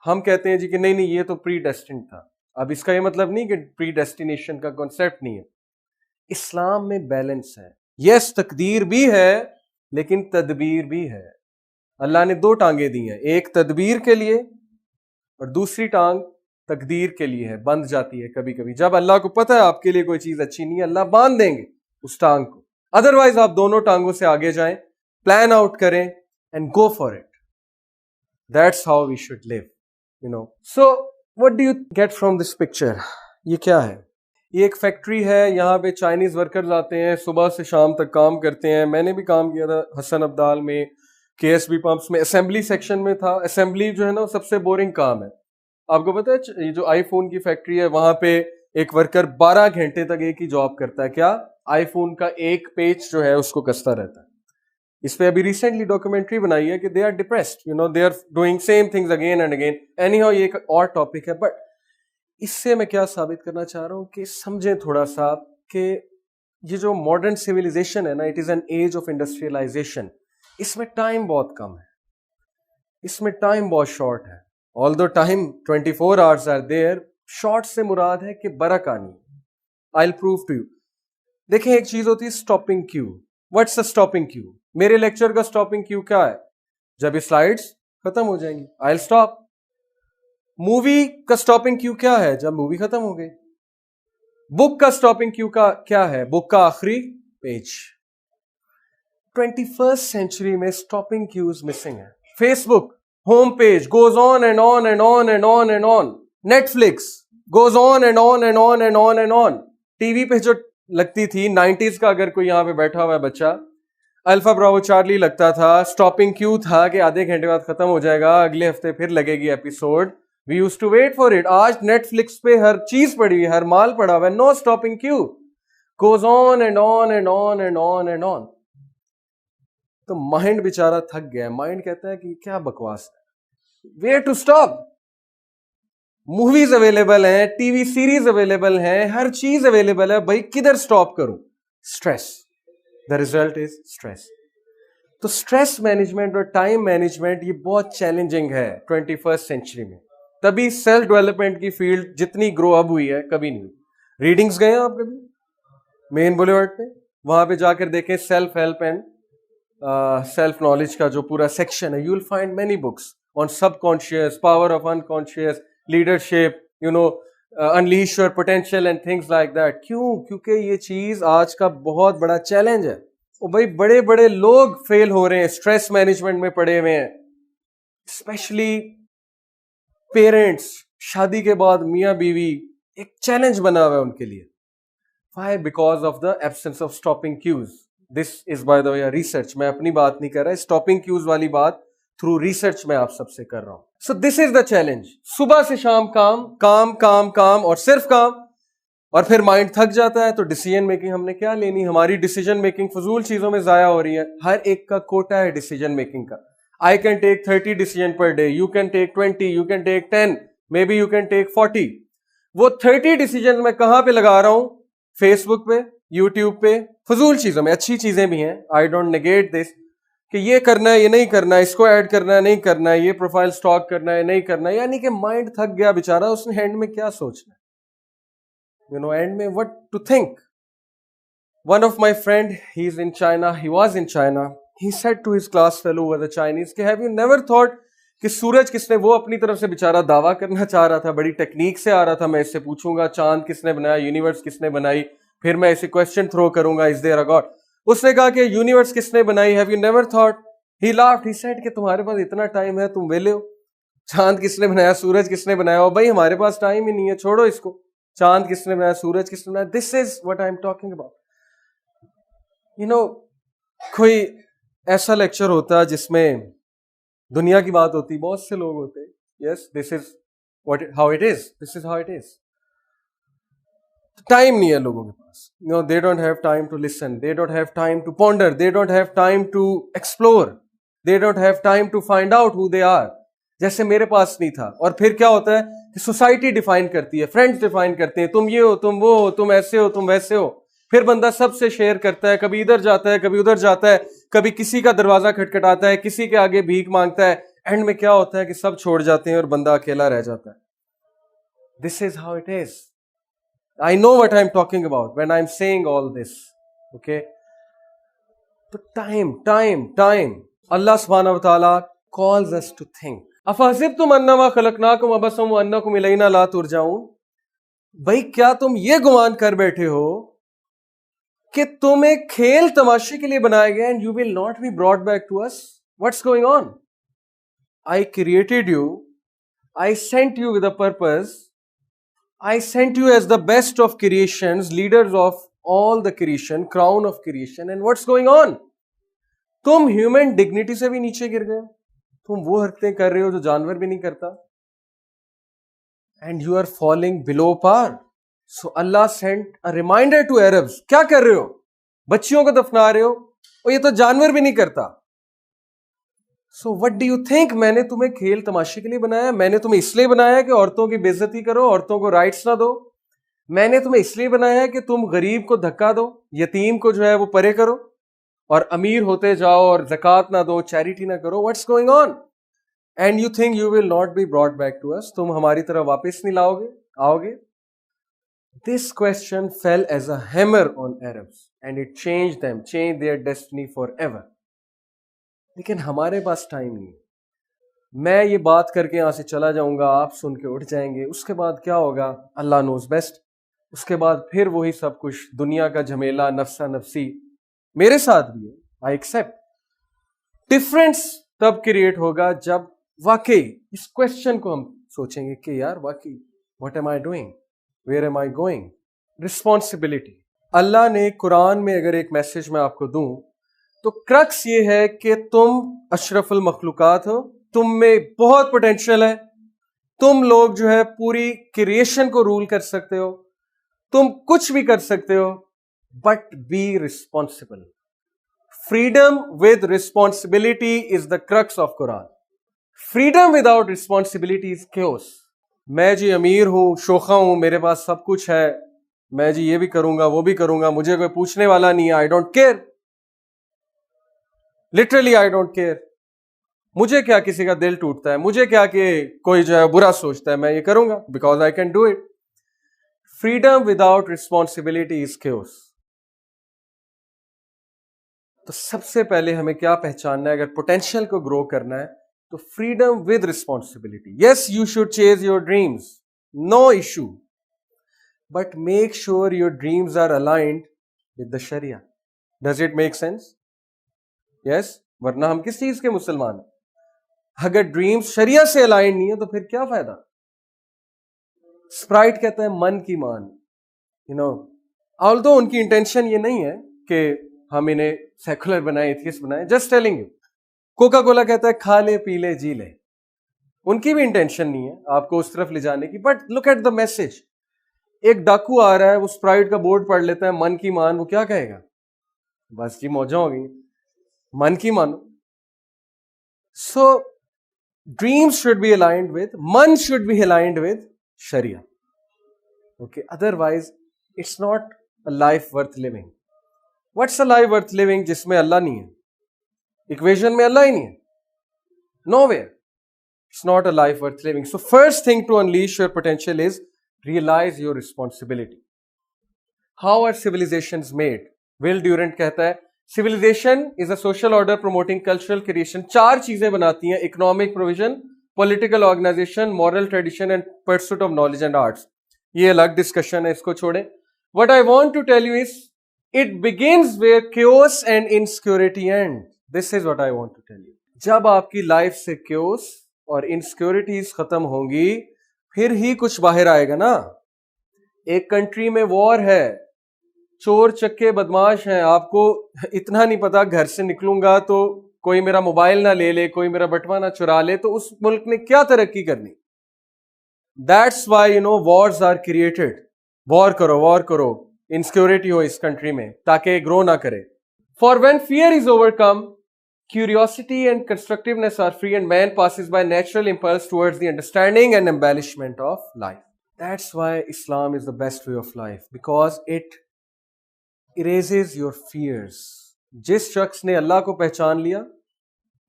ہم کہتے ہیں جی کہ نہیں یہ تو پری ڈیسٹنڈ تھا. اب اس کا یہ مطلب نہیں کہ پری ڈیسٹینیشن کا کانسیپٹ نہیں ہے. اسلام میں بیلنس ہے. یس, تقدیر بھی ہے لیکن تدبیر بھی ہے. اللہ نے 2 ٹانگیں دی ہیں, ایک تدبیر کے لیے اور دوسری ٹانگ تقدیر کے لیے ہے. بند جاتی ہے کبھی کبھی, جب اللہ کو پتہ ہے آپ کے لیے کوئی چیز اچھی نہیں ہے, اللہ باندھ دیں گے اس ٹانگ کو. ادروائز آپ دونوں ٹانگوں سے آگے جائیں, پلان آؤٹ کریں and go for it. That's how we should live. So what do you get from this picture? یہ کیا ہے؟ یہ ایک فیکٹری ہے, یہاں پہ چائنیز ورکرز آتے ہیں, صبح سے شام تک کام کرتے ہیں. میں نے بھی کام کیا تھا حسن عبدال میں, KSB پمپس میں, اسمبلی سیکشن میں تھا. اسمبلی جو ہے نا سب سے بورنگ کام ہے. آپ کو پتہ ہے یہ جو آئی فون کی فیکٹری ہے وہاں پہ ایک ورکر 12 گھنٹے تک ایک ہی جاب کرتا ہے. کیا؟ آئی فون کا ایک پیج جو ہے اس کو کستا رہتا ہے. اس پہ ابھی ریسنٹلی ڈاکومنٹری بنائی ہے کہ they are depressed, they are doing same things again and again. Anyhow یہ ایک اور ٹاپک ہے. بٹ اس سے میں کیا ثابت کرنا چاہ رہا ہوں کہ سمجھیں تھوڑا سا کہ یہ جو ماڈرن سویلائزیشن ہے نا, it is an age of industrialization. اس میں ٹائم بہت کم ہے, اس میں ٹائم بہت شارٹ ہے. although time 24 hours are there, short سے مراد ہے کہ برق آنی. I'll prove to you. دیکھیں ایک چیز ہوتی ہے stopping cue. What's a stopping cue? میرے لیکچر کا اسٹاپنگ کیو کیا ہے؟ جب یہ سلائڈس ختم ہو جائیں گی I'll stop. مووی کا اسٹاپنگ کیو کیا ہے؟ جب مووی ختم ہو گئی. بک کا اسٹاپنگ کیو کا کیا ہے؟ بک کا آخری پیج. 21st سینچری میں اسٹاپنگ کیوز مسنگ ہے. Face book home page goes on and on and on and on and on. Netflix goes on and on and on and on and on. T V پہ جو لگتی تھی 90s کا, اگر کوئی یہاں پہ بیٹھا ہوا ہے بچہ, الفا براو چارلی لگتا تھا, اسٹاپنگ کیوں تھا کہ آدھے گھنٹے بعد ختم ہو جائے گا, اگلے ہفتے پھر لگے گی episode. We use to wait for it. آج نیٹ فلکس پہ ہر چیز پڑی ہوئی, ہر مال پڑا ہوا ہے, نو اسٹاپنگ کیوں, goes on and on and on and on and on. تو مائنڈ بیچارہ تھک گیا. مائنڈ کہتا ہے کہ کیا بکواس ہے, where to stop. Movies available ہیں, ٹی وی سیریز اویلیبل ہیں, ہر چیز اویلیبل ہے, بھائی کدھر اسٹاپ کروں؟ Stress. The result is stress. تو اسٹریس مینجمنٹ اور ٹائم مینجمنٹ یہ بہت چیلنجنگ ہے 21st سینچری میں. تبھی سیلف ڈیولپمنٹ کی فیلڈ جتنی گرو اب ہوئی ہے کبھی نہیں. ریڈنگس گئے ہیں آپ کبھی مین بولیورڈ پہ؟ وہاں پہ جا کر دیکھیں self help and self knowledge کا جو پورا سیکشن ہے. You will find many books on sub conscious, power of unconscious, leadership, unleash your potential and things like that. کیوں؟ کیونکہ یہ چیز آج کا بہت بڑا چیلنج ہے. اور بھائی بڑے بڑے لوگ فیل ہو رہے ہیں, اسٹریس مینجمنٹ میں پڑے ہوئے ہیں, اسپیشلی پیرنٹس. شادی کے بعد میاں بیوی ایک چیلنج بنا ہوا ہے ان کے لیے. Why? Because of the absence of stopping cues. This is by the way a research. میں اپنی بات نہیں کر رہا, stopping cues والی بات through research میں آپ سب سے کر رہا ہوں. So this is the challenge. صبح سے شام کام کام کام کام اور صرف کام, اور پھر مائنڈ تھک جاتا ہے. تو ڈیسیژن میکنگ ہم نے کیا لینی؟ ہماری ڈیسیژن میکنگ فضول چیزوں میں ضائع ہو رہی ہے. ہر ایک کا کوٹا ہے ڈیسیژن میکنگ کا. I can take 30 decision per day. You can take 20. You can take 10. Maybe you can take 40. وہ 30 ڈیسیژن میں کہاں پہ لگا رہا ہوں؟ فیس بک پہ, یوٹیوب پہ, فضول چیزوں میں. اچھی چیزیں بھی ہیں, آئی ڈونٹ نیگیٹ دس, کہ یہ کرنا ہے یہ نہیں کرنا ہے, اس کو ایڈ کرنا ہے نہیں کرنا ہے, یہ پروفائل سٹاک کرنا ہے نہیں کرنا ہے. یعنی کہ مائنڈ تھک گیا بیچارہ, اس نے اینڈ میں کیا سوچنا ہے, اینڈ میں what to think. One of my friend, he was in China, he said to his class fellow who was a Chinese کہ have you never thought کہ سورج کس نے, وہ اپنی طرف سے بیچارہ دعویٰ کرنا چاہ رہا تھا, بڑی ٹیکنیک سے آ رہا تھا, میں اس سے پوچھوں گا چاند کس نے بنایا, یونیورس کس نے بنائی, پھر میں اسے کوشچن تھرو کروں گا, از دیر اے گاڈ. اس نے کہا کہ یونیورس کس نے بنائی, have you never thought. He laughed, he said کہ تمہارے پاس اتنا ٹائم ہے, تم ویلے ہو. چاند کس نے بنایا, سورج کس نے بنایا؟ اور بھائی ہمارے پاس ٹائم ہی نہیں ہے, چھوڑو اس کو. چاند کس نے بنایا, سورج کس نے بنایا. دس از what I am talking about. کوئی ایسا لیکچر ہوتا جس میں دنیا کی بات ہوتی, بہت سے لوگ ہوتے, یس دس از how it is, this is how it is. Time نہیں ہے لوگوں کے پاس. they don't have time to listen, they don't have time to ponder, they don't have time to explore, they don't have time to find out who they are. جیسے میرے پاس نہیں تھا. اور پھر کیا ہوتا ہے کہ سوسائٹی ڈیفائن کرتی ہے, فرینڈس ڈیفائن کرتے ہیں, تم یہ ہو, تم وہ ہو, تم ایسے ہو, تم ویسے ہو. پھر بندہ سب سے شیئر کرتا ہے, کبھی ادھر جاتا ہے, کبھی ادھر جاتا ہے, کبھی کسی کا دروازہ کھٹکھٹاتا ہے, کسی کے آگے بھیک مانگتا ہے. اینڈ میں کیا ہوتا ہے کہ سب چھوڑ جاتے ہیں اور بندہ اکیلا رہ جاتا ہے. This is how it is. I know what I'm talking about when I'm saying all this. Okay? تو ٹائم. اللہ سبحانہ وتعالی calls us to think. افحسبتم انما خلقناکم عبثا وانکم الینا لا ترجعون. بھائی کیا تم یہ گمان کر بیٹھے ہو کہ تم ایک کھیل تماشے کے لیے بنائے گئے and you will not be brought back to us? What's going on? I created you. I sent you with a purpose. I sent you as the best of creations, leaders of all the creation, crown of creation. And what's going on? تم human dignity سے بھی نیچے گر گئے. تم وہ حرکتیں کر رہے ہو جو جانور بھی نہیں کرتا. And you are falling below par. So Allah sent a reminder to Arabs. کیا کر رہے ہو؟ بچیوں کو دفنا رہے ہو, اور یہ تو جانور بھی نہیں کرتا. So what do you think? میں نے تمہیں کھیل تماشے کے لیے بنایا. میں نے تمہیں اس لیے بنایا کہ عورتوں کی بے عزتی کرو, عورتوں کو رائٹس نہ دو. میں نے تمہیں اس لیے بنایا کہ تم غریب کو دھکا دو, یتیم کو جو ہے وہ پرے کرو, اور امیر ہوتے جاؤ اور زکوٰۃ نہ دو, چیریٹی نہ کرو. What's going on? And you think you will not be brought back to us? تم ہماری طرف واپس نہیں آؤ گے. This question fell as a hammer on Arabs and it changed their destiny forever. لیکن ہمارے پاس ٹائم نہیں. میں یہ بات کر کے یہاں سے چلا جاؤں گا, آپ سن کے اٹھ جائیں گے, اس کے بعد کیا ہوگا اللہ نوز بیسٹ. اس کے بعد پھر وہی سب کچھ دنیا کا جھمیلا, نفسا نفسی. میرے ساتھ بھی ہے, آئی ایکسیپٹ. ڈفرینس تب کریٹ ہوگا جب واقعی اس کوشچن کو ہم سوچیں گے کہ یار واقعی what am I doing, where am I going. Responsibility. اللہ نے قرآن میں اگر ایک میسج میں آپ کو دوں تو کرکس یہ ہے کہ تم اشرف المخلوقات ہو, تم میں بہت پوٹینشیل ہے, تم لوگ جو ہے پوری کریشن کو رول کر سکتے ہو, تم کچھ بھی کر سکتے ہو, but be responsible. Freedom with responsibility is the crux of Quran. Freedom without responsibility is chaos. میں جی امیر ہوں, شوخا ہوں, میرے پاس سب کچھ ہے, میں جی یہ بھی کروں گا وہ بھی کروں گا, مجھے کوئی پوچھنے والا نہیں ہے, I don't care. Literally I don't care. مجھے کیا کسی کا دل ٹوٹتا ہے, مجھے کیا کہ کوئی جو ہے برا سوچتا ہے, میں یہ کروں گا because I can do it. Freedom without responsibility is chaos. تو سب سے پہلے ہمیں کیا پہچاننا ہے اگر پوٹینشیل کو گرو کرنا ہے تو freedom with responsibility. Yes you should chase your dreams, no issue, but make sure your dreams are aligned with the شریعہ. Does it make sense? Yes. ورنہ ہم کس چیز کے مسلمان ہیں؟ اگر ڈریمز شریعہ سے الائنڈ نہیں ہے تو پھر کیا فائدہ؟ اسپرائٹ کہتا ہے من کی مان. آلدو ان کی انٹینشن یہ نہیں ہے کہ ہم انہیں سیکولر بنائیں, ایتھیسٹ بنائیں, just telling you. Coca Cola کہتا ہے کھا لے پی لے جی لے. ان کی بھی انٹینشن نہیں ہے آپ کو اس طرف لے جانے کی, but look at the message. ایک ڈاکو آ رہا ہے, وہ اسپرائٹ کا بورڈ پڑھ لیتا ہے من کی مان, وہ کیا کہے گا؟ بس جی موجیں ہو گئی, من کی مانو. So dreams should be aligned with, من شوڈ بی الائنڈ ود شریعہ. Okay, otherwise it's not a life worth living. What's a life worth living جس میں اللہ نہیں ہے؟ اکویژن میں اللہ ہی نہیں ہے, know where. It's not a life worth living. So first thing to unleash your potential is realize your responsibility. How are civilizations made? Will Durant کہتا ہے civilization is a social order promoting cultural creation. 4 چیزیں بناتی ہیں: economic provision, political organization, moral tradition and pursuit of knowledge and arts. یہ الگ discussion ہے, اس کو چھوڑیں. What I want to tell you is it begins where chaos and insecurity end. This is what I want to tell you. جب آپ کی life سے chaos اور انسیکیورٹیز ختم ہوں گی پھر ہی کچھ باہر آئے گا نا. ایک کنٹری میں وار ہے, چور چکے بدماش ہیں, آپ کو اتنا نہیں پتا, گھر سے نکلوں گا تو کوئی میرا موبائل نہ لے لے, کوئی میرا بٹوا نہ چرا لے, تو اس ملک نے کیا ترقی کرنی. That's why wars are created. War کرو, انسیکیورٹی ہو اس کنٹری میں تاکہ گرو نہ کرے. For when fear is overcome, curiosity and constructiveness are free and man passes by natural impulse towards the understanding and embellishment of life. That's why Islam is the best way of life, because it erases your fears. جس شخص نے اللہ کو پہچان لیا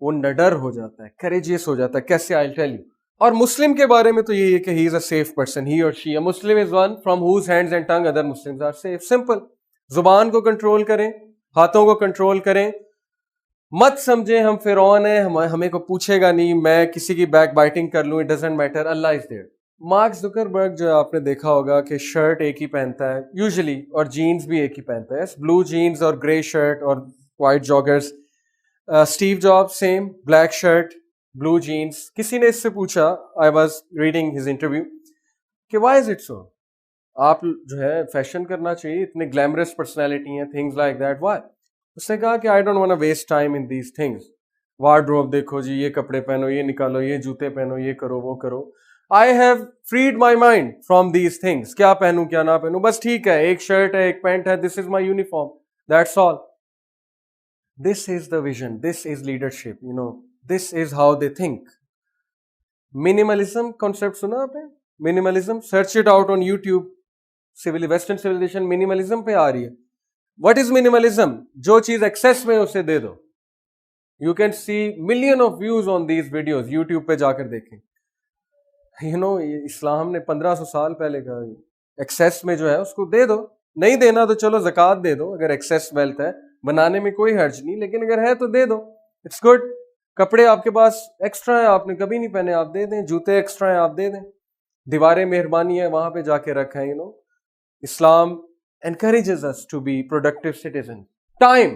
وہ نڈر ہو جاتا ہے, courageous ہو جاتا ہے. کیسے؟ I'll tell you. اور مسلم کے بارے میں تو یہ ہے کہ he is a safe person, he or she. A Muslim is one from whose hands and tongue other Muslims are safe. Simple. زبان کو کنٹرول کریں, ہاتھوں کو کنٹرول کریں. مت سمجھیں ہم فرعون ہیں, ہمیں کو پوچھے گا نہیں, میں کسی کی بیک بائٹنگ کر لوں, it doesn't matter, Allah is there. Mark Zuckerberg جو آپ نے دیکھا ہوگا کہ شرٹ ایک ہی پہنتا ہے یوزلی, اور جینز بھی ایک ہی پہنتا ہے, بلو جینز اور گرے شرٹ اور white joggers. Steve Job same, black shirt blue jeans. کسی نے اس سے پوچھا, I was reading his interview, کہ وائی از اٹ سو, آپ جو ہے فیشن کرنا چاہیے, اتنے گلیمرس پرسنالٹی ہیں, تھنگز لائک دیٹ, وائی؟ اس نے کہا کہ I don't want to waste time in these things. Wardrobe دیکھو جی, یہ کپڑے پہنو, یہ نکالو, یہ جوتے پہنو, یہ کرو وہ کرو. I have freed my mind from these things. کیا پہنوں کیا نہ پہنوں, بس ٹھیک ہے, ایک شرٹ ہے ایک پینٹ ہے, this is my uniform, that's all. This is the vision, this is leadership, this is how they think. Minimalism concept سنا آپ نے؟ Minimalism, search it out on YouTube. Western civilization minimalism پہ آ رہی ہے. What is minimalism? جو چیز access میں اسے دے دو. You can see million of views on these videos. YouTube پہ جا کر دیکھیں. اسلام نے 1500 سال پہلے کہا ایکسیس میں جو ہے اس کو دے دو. نہیں دینا تو چلو زکوٰۃ دے دو, اگر ایکسیس ویلتھ ہے, بنانے میں کوئی حرج نہیں, لیکن اگر ہے تو دے دو, اٹس گڈ. کپڑے آپ کے پاس ایکسٹرا ہیں, آپ نے کبھی نہیں پہنے, آپ دے دیں. جوتے ایکسٹرا ہیں, آپ دے دیں. دیواریں مہربانی ہے, وہاں پہ جا کے رکھیں. اسلام encourages us to be productive citizens. Time,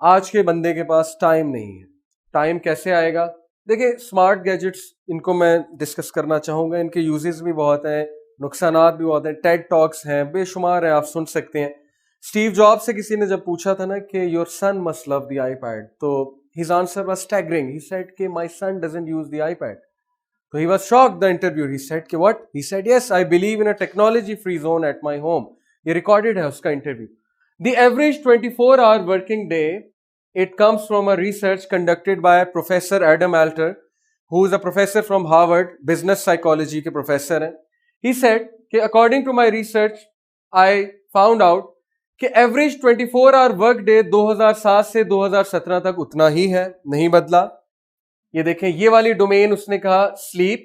آج کے بندے کے پاس ٹائم نہیں ہے. ٹائم کیسے آئے گا؟ دیکھیں اسمارٹ گیجٹس ان کو میں ڈسکس کرنا چاہوں گا, ان کے یوزز بھی بہت ہیں, نقصانات بھی بہت ہیں, ٹیڈ ٹاکس ہیں بے شمار ہیں, آپ سن سکتے ہیں. اسٹیو جاب سے کسی نے جب پوچھا تھا نا کہ your son must love the iPad, تو his answer was staggering. He said کہ my son doesn't use the iPad. So he was shocked, the interviewer. He said کہ what? He said yes, I believe in a technology free zone at my home. یہ recorded ہے اس کا interview. The average 24-hour working day, it comes from a research conducted by Professor Adam Alter, who is a professor from Harvard, business psychology کے professor ہیں. He said کہ according to my research, I found out کہ average 24-hour work day 2007 سے 2017 تک اتنا ہی ہے, نہیں بدلا. یہ دیکھیں یہ والی ڈومین اس نے کہا slip,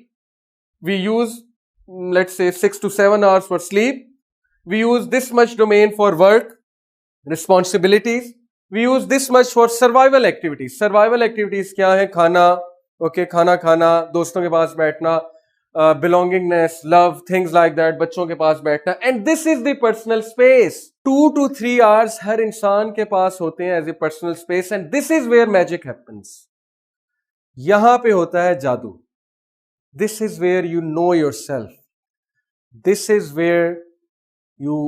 we use let's say 6 to 7 hours for sleep, we use this much domain for work responsibilities, we use this much for survival activities. Survival activities کیا ہے؟ کھانا, اوکے کھانا کھانا, دوستوں کے پاس بیٹھنا, belongingness, love, things like that, بچوں کے پاس بیٹھنا. And this is the personal space. 2 to 3 hours ہر انسان کے پاس ہوتے ہیں as a personal space, and this is where magic happens. یہاں پہ ہوتا ہے جادو. This is where you know yourself. This is where you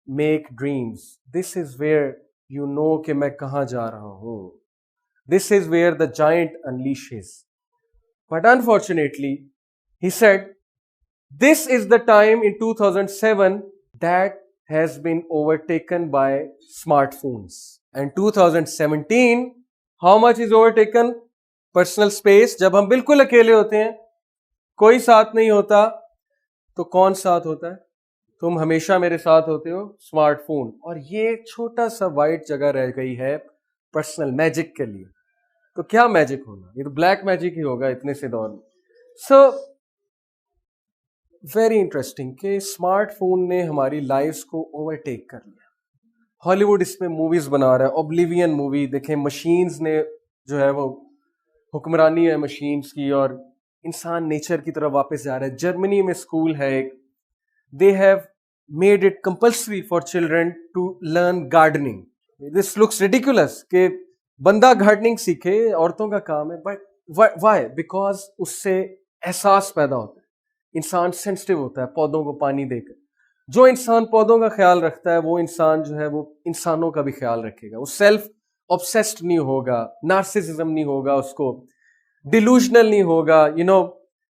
make dreams. This is where you know کہ میں کہاں جا رہا ہوں. This is where the giant unleashes. But unfortunately, he said, this is the time in 2007 that has been overtaken by smartphones. And 2017, how much is overtaken? Personal space. جب ہم بالکل اکیلے ہوتے ہیں, کوئی ساتھ نہیں ہوتا, تو کون ساتھ ہوتا ہے؟ تم ہمیشہ میرے ساتھ ہوتے ہو, اسمارٹ فون. اور یہ چھوٹا سا وائٹ جگہ رہ گئی ہے پرسنل میجک کے لیے. تو کیا میجک ہونا؟ یہ تو بلیک میجک ہی ہوگا اتنے سے دور میں. سو ویری انٹرسٹنگ کہ اسمارٹ فون نے ہماری لائفز کو اوورٹیک کر لیا. ہالی ووڈ اس میں موویز بنا رہا ہے, اوبلیوین مووی دیکھیں, مشینز نے جو ہے وہ حکمرانی ہے مشینز کی, اور انسان نیچر کی طرف واپس جا رہا ہے. جرمنی میں اسکول ہے ایک, they have made it compulsory for children to learn gardening. This looks ridiculous کہ بندہ گارڈننگ سیکھے, عورتوں کا کام ہے, بٹ وائی؟ بیکاز اس سے احساس پیدا ہوتا ہے, انسان سینسٹیو ہوتا ہے پودوں کو پانی دے کر. جو انسان پودوں کا خیال رکھتا ہے وہ انسان جو ہے وہ انسانوں کا بھی خیال رکھے گا. وہ سیلف obsessed نہیں ہوگا, نارسسزم نہیں ہوگا اس کو, ڈیلوژنل نہیں ہوگا,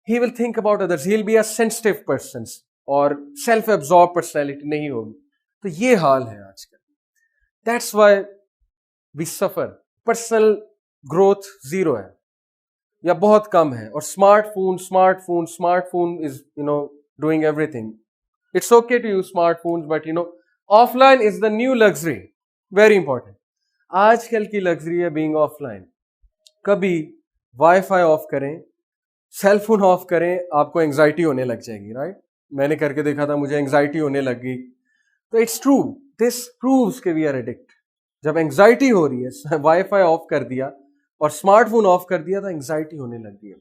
he will think about others, he'll be a sensitive person, اور سیلف absorbed personality نہیں ہوگی. تو یہ حال ہے آج کل. That's why we suffer. Personal growth zero ہے یا بہت کم ہے, اور smart phone is doing everything. It's okay to use smartphones, but offline is the new luxury. Very important. آج کل کی لگژری ہے being offline. کبھی وائی فائی آف کریں, سیل فون آف کریں, آپ کو انگزائٹی ہونے لگ جائے گی, رائٹ؟ میں نے کر کے دیکھا تھا, مجھے انگزائٹی ہونے لگ گئی. تو اٹس ٹرو, دس پرووز کہ وی آر ایڈکٹ. جب انگزائٹی ہو رہی ہے, وائی فائی آف کر دیا اور اسمارٹ فون آف کر دیا تو انگزائٹی ہونے لگ گئی.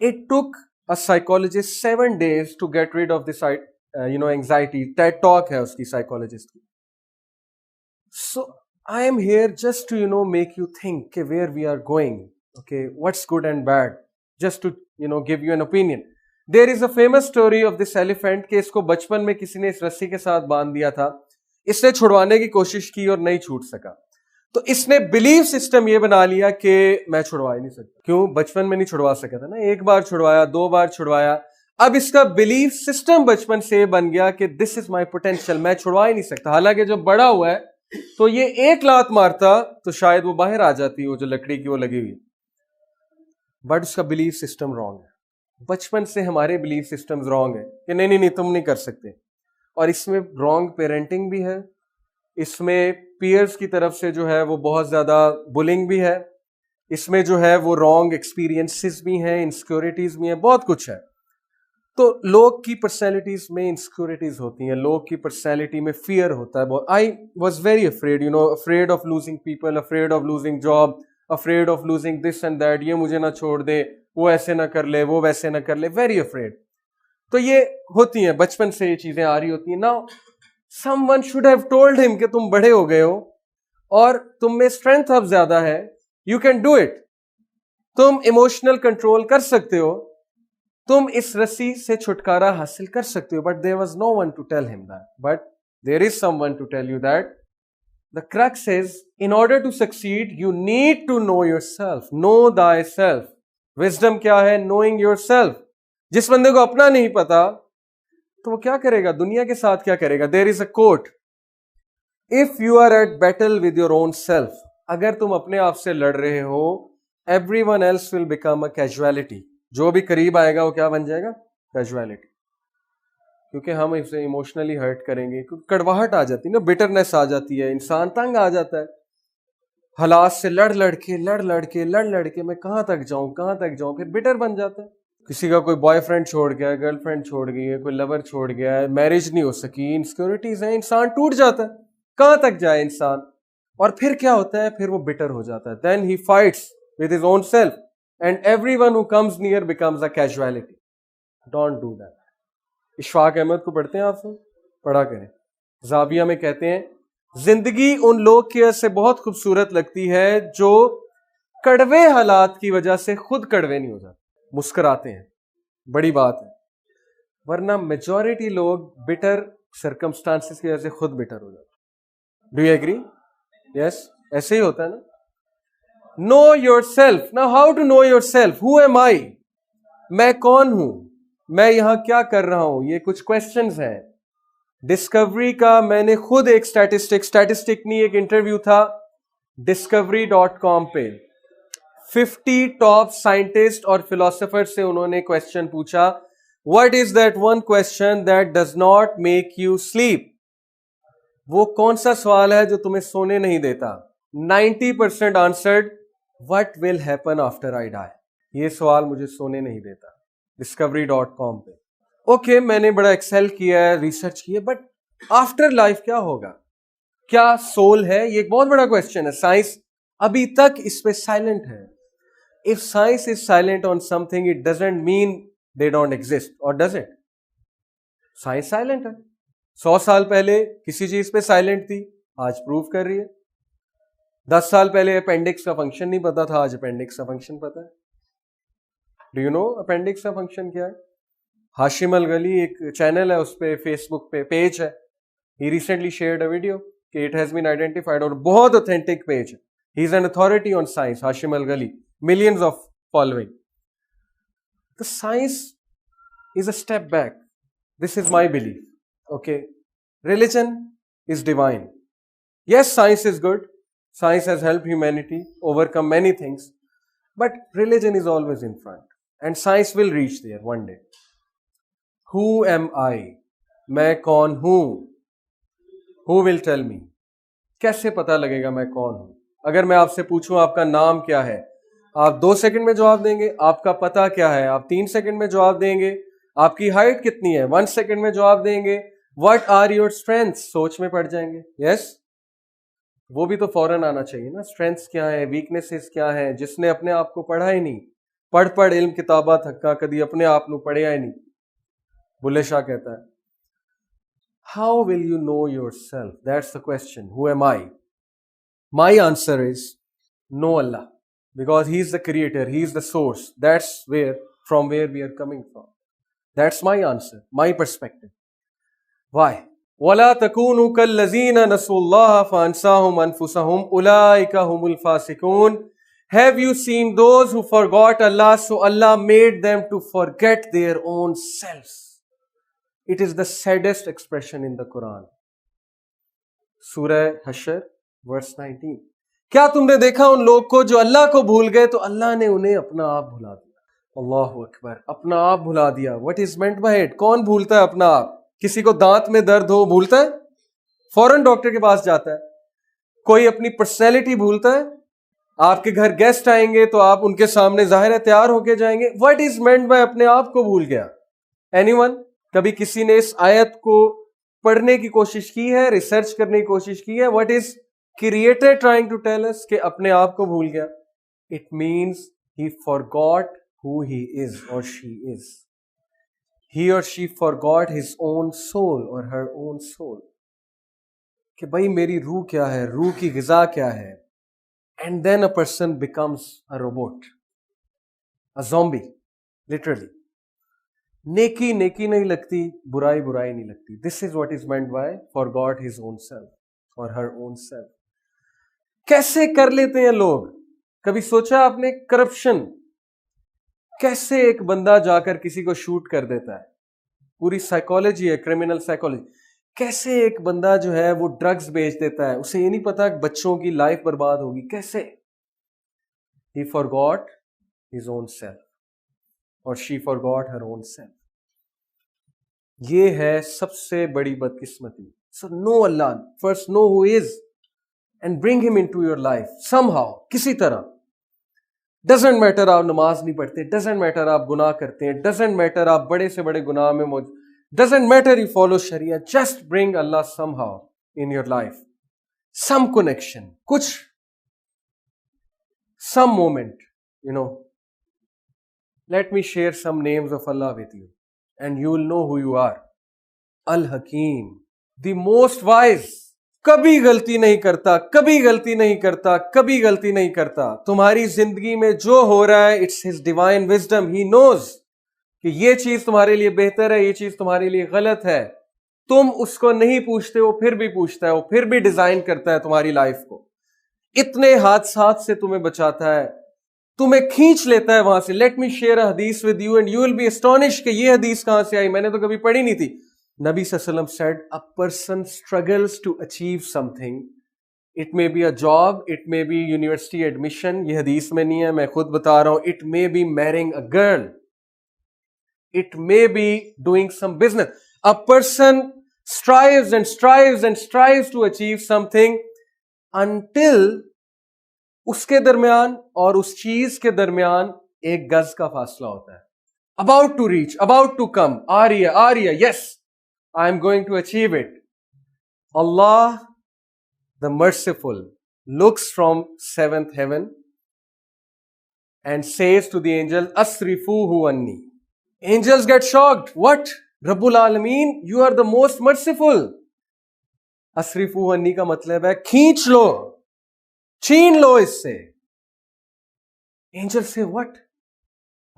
It took a psychologist 7 days to get rid of this anxiety. TED talk ہے اس کی psychologist کی. So I am here just to make you think where we are going, okay, what's good and bad, just to give you an opinion. There is a famous story of this elephant کہ اس کو بچپن میں کسی نے اس رسی کے ساتھ باندھ دیا تھا, اس نے چھڑوانے کی کوشش کی اور نہیں چھوٹ سکا. تو اس نے بلیف سسٹم یہ بنا لیا کہ میں چھڑوا ہی نہیں سکتا. کیوں؟ بچپن میں نہیں چھڑوا سکا تھا نا, ایک بار چھڑوایا, 2 بار چھڑوایا, اب اس کا بلیف سسٹم بچپن سے بن گیا کہ دس از مائی پوٹینشیل, میں چھڑوا ہی نہیں سکتا. حالانکہ جب بڑا ہوا ہے تو یہ ایک لات مارتا تو شاید وہ باہر آ جاتی, وہ جو لکڑی کی وہ لگی ہوئی, بٹ اس کا بلیف سسٹم رانگ ہے. بچپن سے ہمارے بلیف سسٹمز رانگ ہے کہ نہیں تم نہیں کر سکتے. اور اس میں رانگ پیرنٹنگ بھی ہے, اس میں پیئرز کی طرف سے جو ہے وہ بہت زیادہ بلنگ بھی ہے, اس میں جو ہے وہ رانگ ایکسپیرینسز بھی ہیں, انسیکیورٹیز بھی ہیں, بہت کچھ ہے. تو لوگ کی پرسنالٹیز میں انسیکیورٹیز ہوتی ہیں, لوگ کی پرسنالٹی میں فیئر ہوتا ہے. I was very afraid, afraid of losing people, afraid of losing job, afraid of losing this and that, یہ مجھے نہ چھوڑ دے, وہ ایسے نہ کر لے, وہ ویسے نہ کر لے, ویری افریڈ. تو یہ ہوتی ہیں, بچپن سے یہ چیزیں آ رہی ہوتی ہیں. Now someone should have told him کہ تم بڑے ہو گئے ہو اور تم میں اسٹرینتھ اب زیادہ ہے, you can do it. تم ایموشنل کنٹرول کر سکتے ہو, تم اس رسی سے چھٹکارا حاصل کر سکتے ہو, but there was no one to tell him that. But there is someone to tell you that the crux is, in order to succeed, you need to know yourself. Know thyself. Wisdom کیا ہے؟ Knowing yourself. جس بندے کو اپنا نہیں پتا تو وہ کیا کرے گا؟ دنیا کے ساتھ کیا کرے گا؟ There is a quote. If you are at battle with your own self, اگر تم اپنے آپ سے لڑ رہے ہو, everyone else will become a casualty. جو بھی قریب آئے گا وہ کیا بن جائے گا؟ کیجویلٹی. کیونکہ ہم اسے ایموشنلی ہرٹ کریں گے, کیونکہ کڑواہٹ آ جاتی ہے نا, بٹرنس آ جاتی ہے, انسان تنگ آ جاتا ہے حالات سے, لڑ لڑ کے میں کہاں تک جاؤں, پھر بٹر بن جاتا ہے. کسی کا کوئی بوائے فرینڈ چھوڑ گیا ہے, گرل فرینڈ چھوڑ گئی ہے, کوئی لور چھوڑ گیا ہے, میرج نہیں ہو سکی, انسیکیورٹیز ہیں, انسان ٹوٹ جاتا ہے. کہاں تک جائے انسان؟ اور پھر کیا ہوتا ہے؟ پھر وہ بٹر ہو جاتا ہے. Then he fights with his own self and every one who comes near becomes a casualty. Don't do that. Ashfaq Ahmed کو پڑھتے ہیں آپ سے؟ پڑھا کریں. زاویہ میں کہتے ہیں زندگی ان لوگ کے سے بہت خوبصورت لگتی ہے جو کڑوے حالات کی وجہ سے خود کڑوے نہیں ہو جاتے, مسکراتے ہیں, بڑی بات ہے. ورنہ میجورٹی لوگ بٹر سرکمسٹانسز کی وجہ سے خود بٹر ہو جاتے. Do you agree? یس, ایسے ہی ہوتا ہے نا. Know yourself. نا how to know yourself. Who am I? میں کون ہوں, میں یہاں کیا کر رہا ہوں, یہ کچھ کوشچنز ہیں. ڈسکوری کا میں نے خود ایک اسٹیٹسٹک نہیں, ایک انٹرویو تھا discovery.com پہ. 50 ٹاپ سائنٹسٹ اور فلاسفر سے انہوں نے کوشچن پوچھا, what is that one question that does not make you sleep? وہ کون سا سوال ہے جو تمہیں سونے نہیں دیتا؟ 90% answered what will happen after I die. یہ سوال مجھے سونے نہیں دیتا. discovery.com پہ. اوکے, میں نے بڑا ایکسل کیا ہے, ریسرچ کی ہے, بٹ آفٹر لائف کیا ہوگا؟ کیا سول ہے؟ یہ ایک بہت بڑا کوشچن ہے. سائنس ابھی تک اس پہ سائلنٹ ہے. If science is silent on something, it doesn't mean they don't exist, or does it? Science silent ہے. 100 سال پہلے کسی چیز پہ سائلنٹ تھی, آج پروف کر رہی ہے. 10 سال پہلے اپینڈکس کا فنکشن نہیں پتا تھا, آج اپینڈکس کا فنکشن پتا ہے. ڈو یو نو اپینڈکس کا فنکشن کیا ہے؟ ہاشم الغلی ایک چینل ہے, اس پہ فیس بک پہ پیج ہے, he recently shared a video کہ اٹ ہیز بین آئیڈینٹیفائڈ, اور بہت اوتھینٹک پیج ہے. He is an authority on science, Hashem الغلی, millions of following. The science is a step back. This is my belief. Okay. Religion is divine. Yes, science is good. Science has helped humanity overcome many things. But religion is always in front. And science will reach there one day. Who am I? میں کون ہوں؟ Who will tell me? کیسے پتا لگے گا میں کون ہوں؟ اگر میں آپ سے پوچھوں آپ کا نام کیا ہے, آپ 2 سیکنڈ میں جواب دیں گے. آپ کا پتہ کیا ہے, آپ 3 سیکنڈ میں جواب دیں گے. آپ کی ہائٹ کتنی ہے, 1 سیکنڈ میں جواب دیں گے. واٹ آر یور اسٹرینتھس, سوچ میں پڑ جائیں گے. یس, وہ بھی تو فوراً آنا چاہیے نا. اسٹرینتھس کیا ہے, ویکنیسز کیا ہیں. جس نے اپنے آپ کو پڑھا ہی نہیں, پڑھ علم کتاباں تھکا, کدی اپنے آپ کو پڑھیا ہی نہیں. بلے شاہ کہتا ہے how will you know yourself, that's the question. Who am I? My answer is no Allah, because He is the creator, He is the source. That's from where we are coming from. That's my answer, my perspective. Why? وَلَا تَكُونُوا كَالَّذِينَ نَسُوا اللَّهَ فَأَنسَاهُمْ أَنفُسَهُمْ أُولَٰئِكَ هُمُ الْفَاسِقُونَ. Have you seen those who forgot Allah, so Allah made them to forget their own selves? It is the saddest expression in the Quran. Surah Hashr verse 19. کیا تم نے دیکھا ان لوگ کو جو اللہ کو بھول گئے تو اللہ نے انہیں اپنا آپ بھلا دیا. اللہ اکبر, اپنا آپ بھلا دیا. What is meant by it? کون بھولتا ہے اپنا آپ؟ کسی کو دانت میں درد ہو بھولتا ہے, فوراً ڈاکٹر کے پاس جاتا ہے. کوئی اپنی پرسنالٹی بھولتا ہے؟ آپ کے گھر گیسٹ آئیں گے تو آپ ان کے سامنے ظاہر ہے تیار ہو کے جائیں گے. What is meant by اپنے آپ کو بھول گیا؟ Anyone? کبھی کسی نے اس آیت کو پڑھنے کی کوشش کی ہے, ریسرچ کرنے کی کوشش کی ہے؟ What is Creator trying to tell us کہ اپنے آپ کو بھول گیا؟ It means he forgot who he is or she is. He or she forgot his own soul or her own soul. کہ بھائی میری روح کیا ہے, روح کی غذا کیا ہے. And then a person becomes a robot. a zombie, literally. نیکی نیکی نہیں لگتی, برائی برائی نہیں لگتی. This is what is meant by forgot his own self or her own self. کیسے کر لیتے ہیں لوگ؟ کبھی سوچا آپ نے کرپشن کیسے ایک بندہ جا کر کسی کو شوٹ کر دیتا ہے؟ پوری سائیکالوجی ہے, کرمنل سائیکالوجی. کیسے ایک بندہ جو ہے وہ ڈرگز بیچ دیتا ہے, اسے یہ نہیں پتا کہ بچوں کی لائف برباد ہوگی. کیسے؟ He forgot his own self اور she forgot her own self. یہ ہے سب سے بڑی بدقسمتی. So know Allah, first know who is and bring him into your life somehow, کسی طرح. Doesn't matter آپ نماز نہیں پڑھتے, doesn't matter آپ گناہ کرتے ہیں, doesn't matter آپ بڑے سے بڑے گناہ میں موجود, doesn't matter you follow Sharia, just bring Allah somehow in your life. Some connection, کچھ, some moment, you know. Let me share some names of Allah with you and you will know who you are. Al-Hakim, the most wise. کبھی غلطی نہیں کرتا, کبھی غلطی نہیں کرتا, کبھی غلطی نہیں کرتا. تمہاری زندگی میں جو ہو رہا ہے it's his divine wisdom. He knows کہ یہ چیز تمہارے لیے بہتر ہے, یہ چیز تمہارے لیے غلط ہے. تم اس کو نہیں پوچھتے, وہ پھر بھی پوچھتا ہے, وہ پھر بھی ڈیزائن کرتا ہے تمہاری لائف کو. اتنے حادثات سے تمہیں بچاتا ہے, تمہیں کھینچ لیتا ہے وہاں سے. لیٹ می شیئر اے حدیث with you and you will be astonished کہ یہ حدیث کہاں سے آئی, میں نے تو کبھی پڑھی نہیں تھی. نبی صلی اللہ علیہ وسلم said a person struggles to achieve something. It may be a job, it may be university admission. یہ حدیث میں نہیں ہے, میں خود بتا رہا ہوں. It may be marrying a girl. It may be doing some business. A person strives and strives and strives to achieve something until اس کے درمیان اور اس چیز کے درمیان ایک گز کا فاصلہ ہوتا ہے. About to reach, about to come, آ رہی ہے, yes, I am going to achieve it. Allah, the merciful, looks from seventh heaven and says to the angel, Asrifuhu anni. Angels get shocked. What? Rabbul Alameen, you are the most merciful. Asrifuhu anni کا مطلب ہے کھینچ لو, چھین لو اس سے. Angels say, what?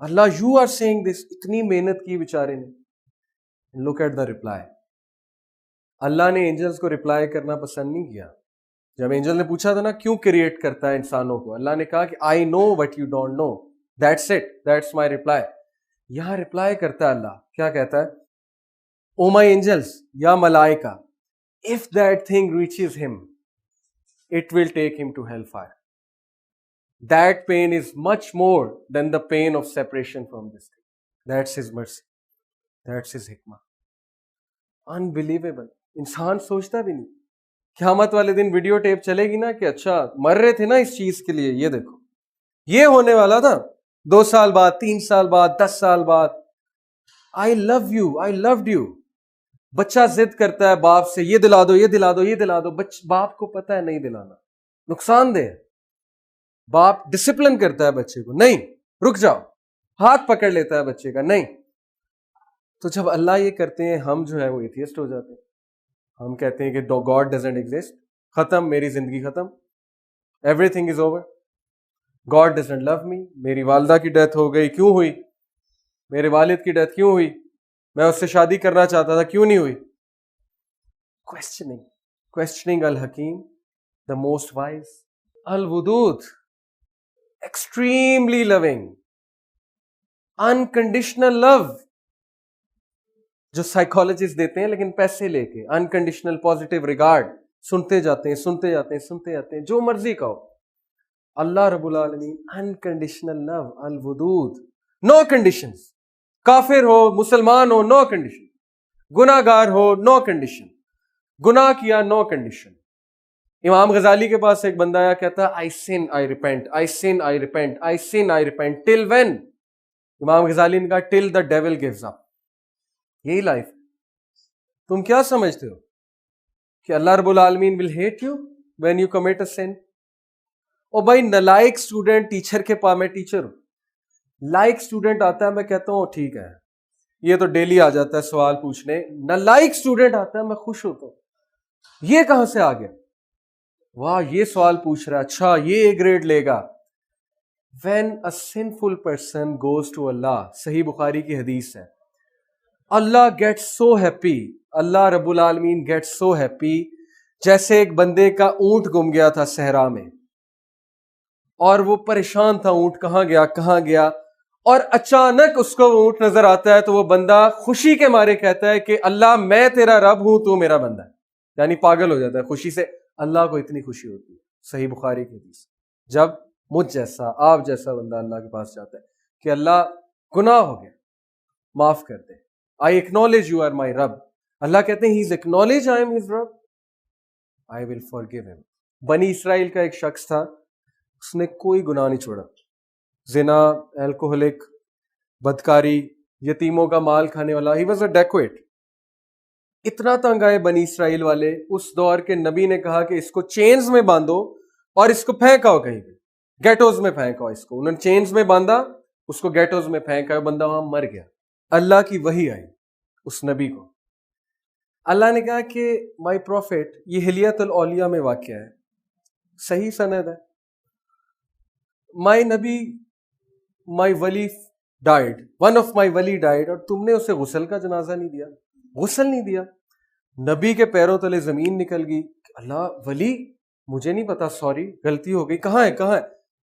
Allah, you are saying this. اتنی محنت کی بیچارے نے. Look at the reply. اللہ نے اینجلز کو رپلائی کرنا پسند نہیں کیا. جب اینجل نے پوچھا تھا نا کیوں کریٹ کرتا ہے انسانوں کو, اللہ نے کہا کہ I know what you don't know. That's it. That's my reply. یہاں رپلائی کرتا ہے اللہ, کیا کہتا ہے؟ Oh my angels, یا ملائکہ, if that thing reaches him, it will take him to hellfire. That pain is much more than the pain of separation from this thing. That's his mercy. That's his hikmah. Unbelievable. انسان سوچتا بھی نہیں. قیامت والے دن video tape چلے گی نا کہ اچھا مر رہے تھے نا اس چیز کے لیے, یہ دیکھو یہ ہونے والا تھا 2 سال بعد, 3 سال بعد, 10 سال بعد. I love you, I loved you. بچہ ضد کرتا ہے باپ سے, یہ دلا دو, یہ دلا دو, یہ دلا دو. باپ کو پتا ہے نہیں دلانا, نقصان دہ. باپ ڈسپلن کرتا ہے بچے کو, نہیں رک جاؤ, ہاتھ پکڑ لیتا ہے بچے کا, نہیں. تو جب اللہ یہ کرتے ہیں, ہم جو ہے وہ ایتھیسٹ ہو جاتے ہیں. ہم کہتے ہیں کہ God doesn't exist, ختم, میری زندگی ختم, everything is over. God doesn't love me, میری والدہ کی ڈیتھ ہو گئی, کیوں ہوئی؟ میرے والد کی ڈیتھ کیوں ہوئی؟ میں اس سے شادی کرنا چاہتا تھا, کیوں نہیں ہوئی؟ questioning Al-Hakim, the most wise, Al-Wudud, extremely loving, unconditional love, جو سائیکالوجسٹ دیتے ہیں لیکن پیسے لے کے, انکنڈیشنل پازیٹیو ریگارڈ, سنتے جاتے ہیں, سنتے جاتے ہیں, سنتے جاتے ہیں, جو مرضی کہو. اللہ رب العالمین انکنڈیشنل لو, الودود, نو کنڈیشنز. کافر ہو, مسلمان ہو, نو کنڈیشن. گناہ گار ہو, نو کنڈیشن. گناہ کیا, نو کنڈیشن. امام غزالی کے پاس ایک بندہ آیا, کہتا I sin, I repent, I sin, I repent, I sin, I repent, till when? امام غزالی نے کہا till the devil gives up. یہی لائف. تم کیا سمجھتے ہو کہ اللہ رب العالمین will hate you when you commit a sin? او بھائی نالائق اسٹوڈنٹ ٹیچر کے پاس, میں ٹیچر ہوں, لائق اسٹوڈنٹ آتا ہے, میں کہتا ہوں ٹھیک ہے, یہ تو ڈیلی آ جاتا ہے سوال پوچھنے. نالائق اسٹوڈنٹ آتا ہے, میں خوش ہوتا ہوں, یہ کہاں سے آ گیا, واہ یہ سوال پوچھ رہا ہے, اچھا یہ A گریڈ لے گا. when a sinful person goes to Allah, صحیح بخاری کی حدیث ہے, Allah gets so happy, اللہ رب العالمین gets so happy, جیسے ایک بندے کا اونٹ گم گیا تھا صحرا میں, اور وہ پریشان تھا, اونٹ کہاں گیا, اور اچانک اس کو اونٹ نظر آتا ہے, تو وہ بندہ خوشی کے مارے کہتا ہے کہ اللہ میں تیرا رب ہوں, تو میرا بندہ ہے, یعنی پاگل ہو جاتا ہے خوشی سے. اللہ کو اتنی خوشی ہوتی ہے, صحیح بخاری کی حدیث, جب مجھ جیسا آپ جیسا بندہ اللہ کے پاس جاتا ہے کہ اللہ گناہ ہو گیا, معاف کر دے, I acknowledge you are my رب. اللہ کہتے ہیں he's acknowledged I am his رب, I will forgive him. بنی اسرائیل کا ایک شخص تھا, اس نے کوئی گناہ نہیں چھوڑا, زنا, الکوہلک, بدکاری, یتیموں کا مال کھانے والا, he was a dacoit. اتنا تنگ آئے بنی اسرائیل والے, اس دور کے نبی نے کہا کہ اس کو چینز میں باندھو اور اس کو پھینکاؤ کہیں پہ, گیٹوز میں پھینکاؤ اس کو. انہوں نے چینز میں باندھا, اس کو گیٹوز میں پھینکا, بندہ وہاں مر گیا. اللہ کی وحی آئی اس نبی کو, اللہ نے کہا کہ مائی پروفیٹ, یہ حلیت الاولیاء میں واقعہ ہے, صحیح سند ہے, مائی نبی, مائی ولی ڈائڈ, ون آف مائی ولی ڈائڈ, اور تم نے اسے غسل کا جنازہ نہیں دیا, غسل نہیں دیا. نبی کے پیروں تلے زمین نکل گئی, اللہ ولی مجھے نہیں پتا, سوری غلطی ہو گئی, کہاں ہے.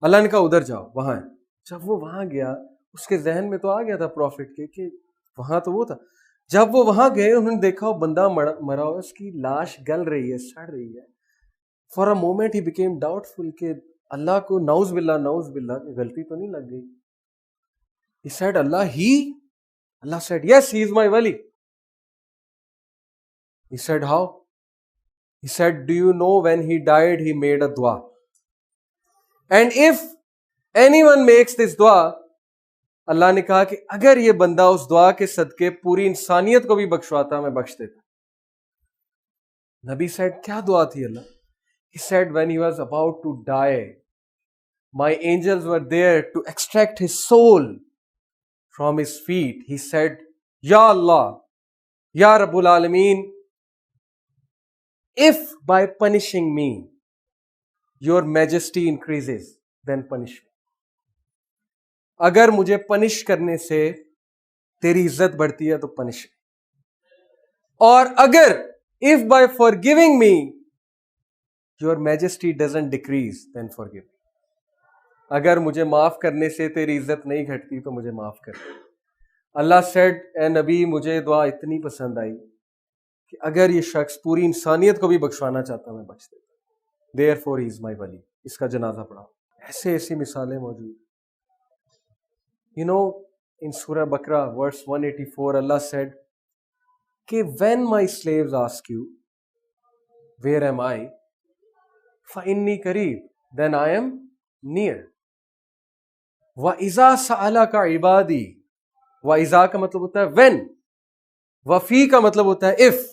اللہ نے کہا ادھر جاؤ, وہاں ہے. جب وہ وہاں گیا, اس کے ذہن میں تو آ گیا تھا پروفٹ کے کہ وہاں تو وہ تھا. جب وہ وہاں گئے, انہوں نے دیکھا وہ بندہ مرا ہوا, اس کی لاش گل رہی ہے, سڑ رہی ہے. For a moment he became doubtful کہ اللہ کو نعوذ باللہ غلطی تو نہیں لگ گئی. He said Allah said yes, he is my wali. He said how? He said, do you know when he died he made a dua, and if anyone makes this dua, اللہ نے کہا کہ اگر یہ بندہ اس دعا کے صدقے پوری انسانیت کو بھی بخشواتا میں بخش دیتا. نبی said کیا دعا تھی اللہ؟ He said when he was about to die, my angels were there to extract his soul from his feet. He said, Ya Allah, Ya Rabbul Alameen, if by punishing me your majesty increases, then punish me. اگر مجھے punish کرنے سے تیری عزت بڑھتی ہے تو punish me. اور اگر if by forgiving me your majesty doesn't decrease, then forgive me. اگر مجھے معاف کرنے سے تیری عزت نہیں گھٹتی تو مجھے معاف کر. اللہ said, اے نبی مجھے دعا اتنی پسند آئی کہ اگر یہ شخص پوری انسانیت کو بھی بخشوانا چاہتا میں بخش دیتا. Therefore he is my wali. اس کا جنازہ پڑھاؤ. ایسی مثالیں موجود. You know, in Surah Baqarah, verse 184, Allah said, کہ when my slaves ask you, where am I? فَإِنِّي قَرِيب, then I am near. وَإِذَا سَأَلَكَ عِبَادِي, وَإِذَا کا مطلب ہوتا ہے when, وَفِي کا مطلب ہوتا ہے if.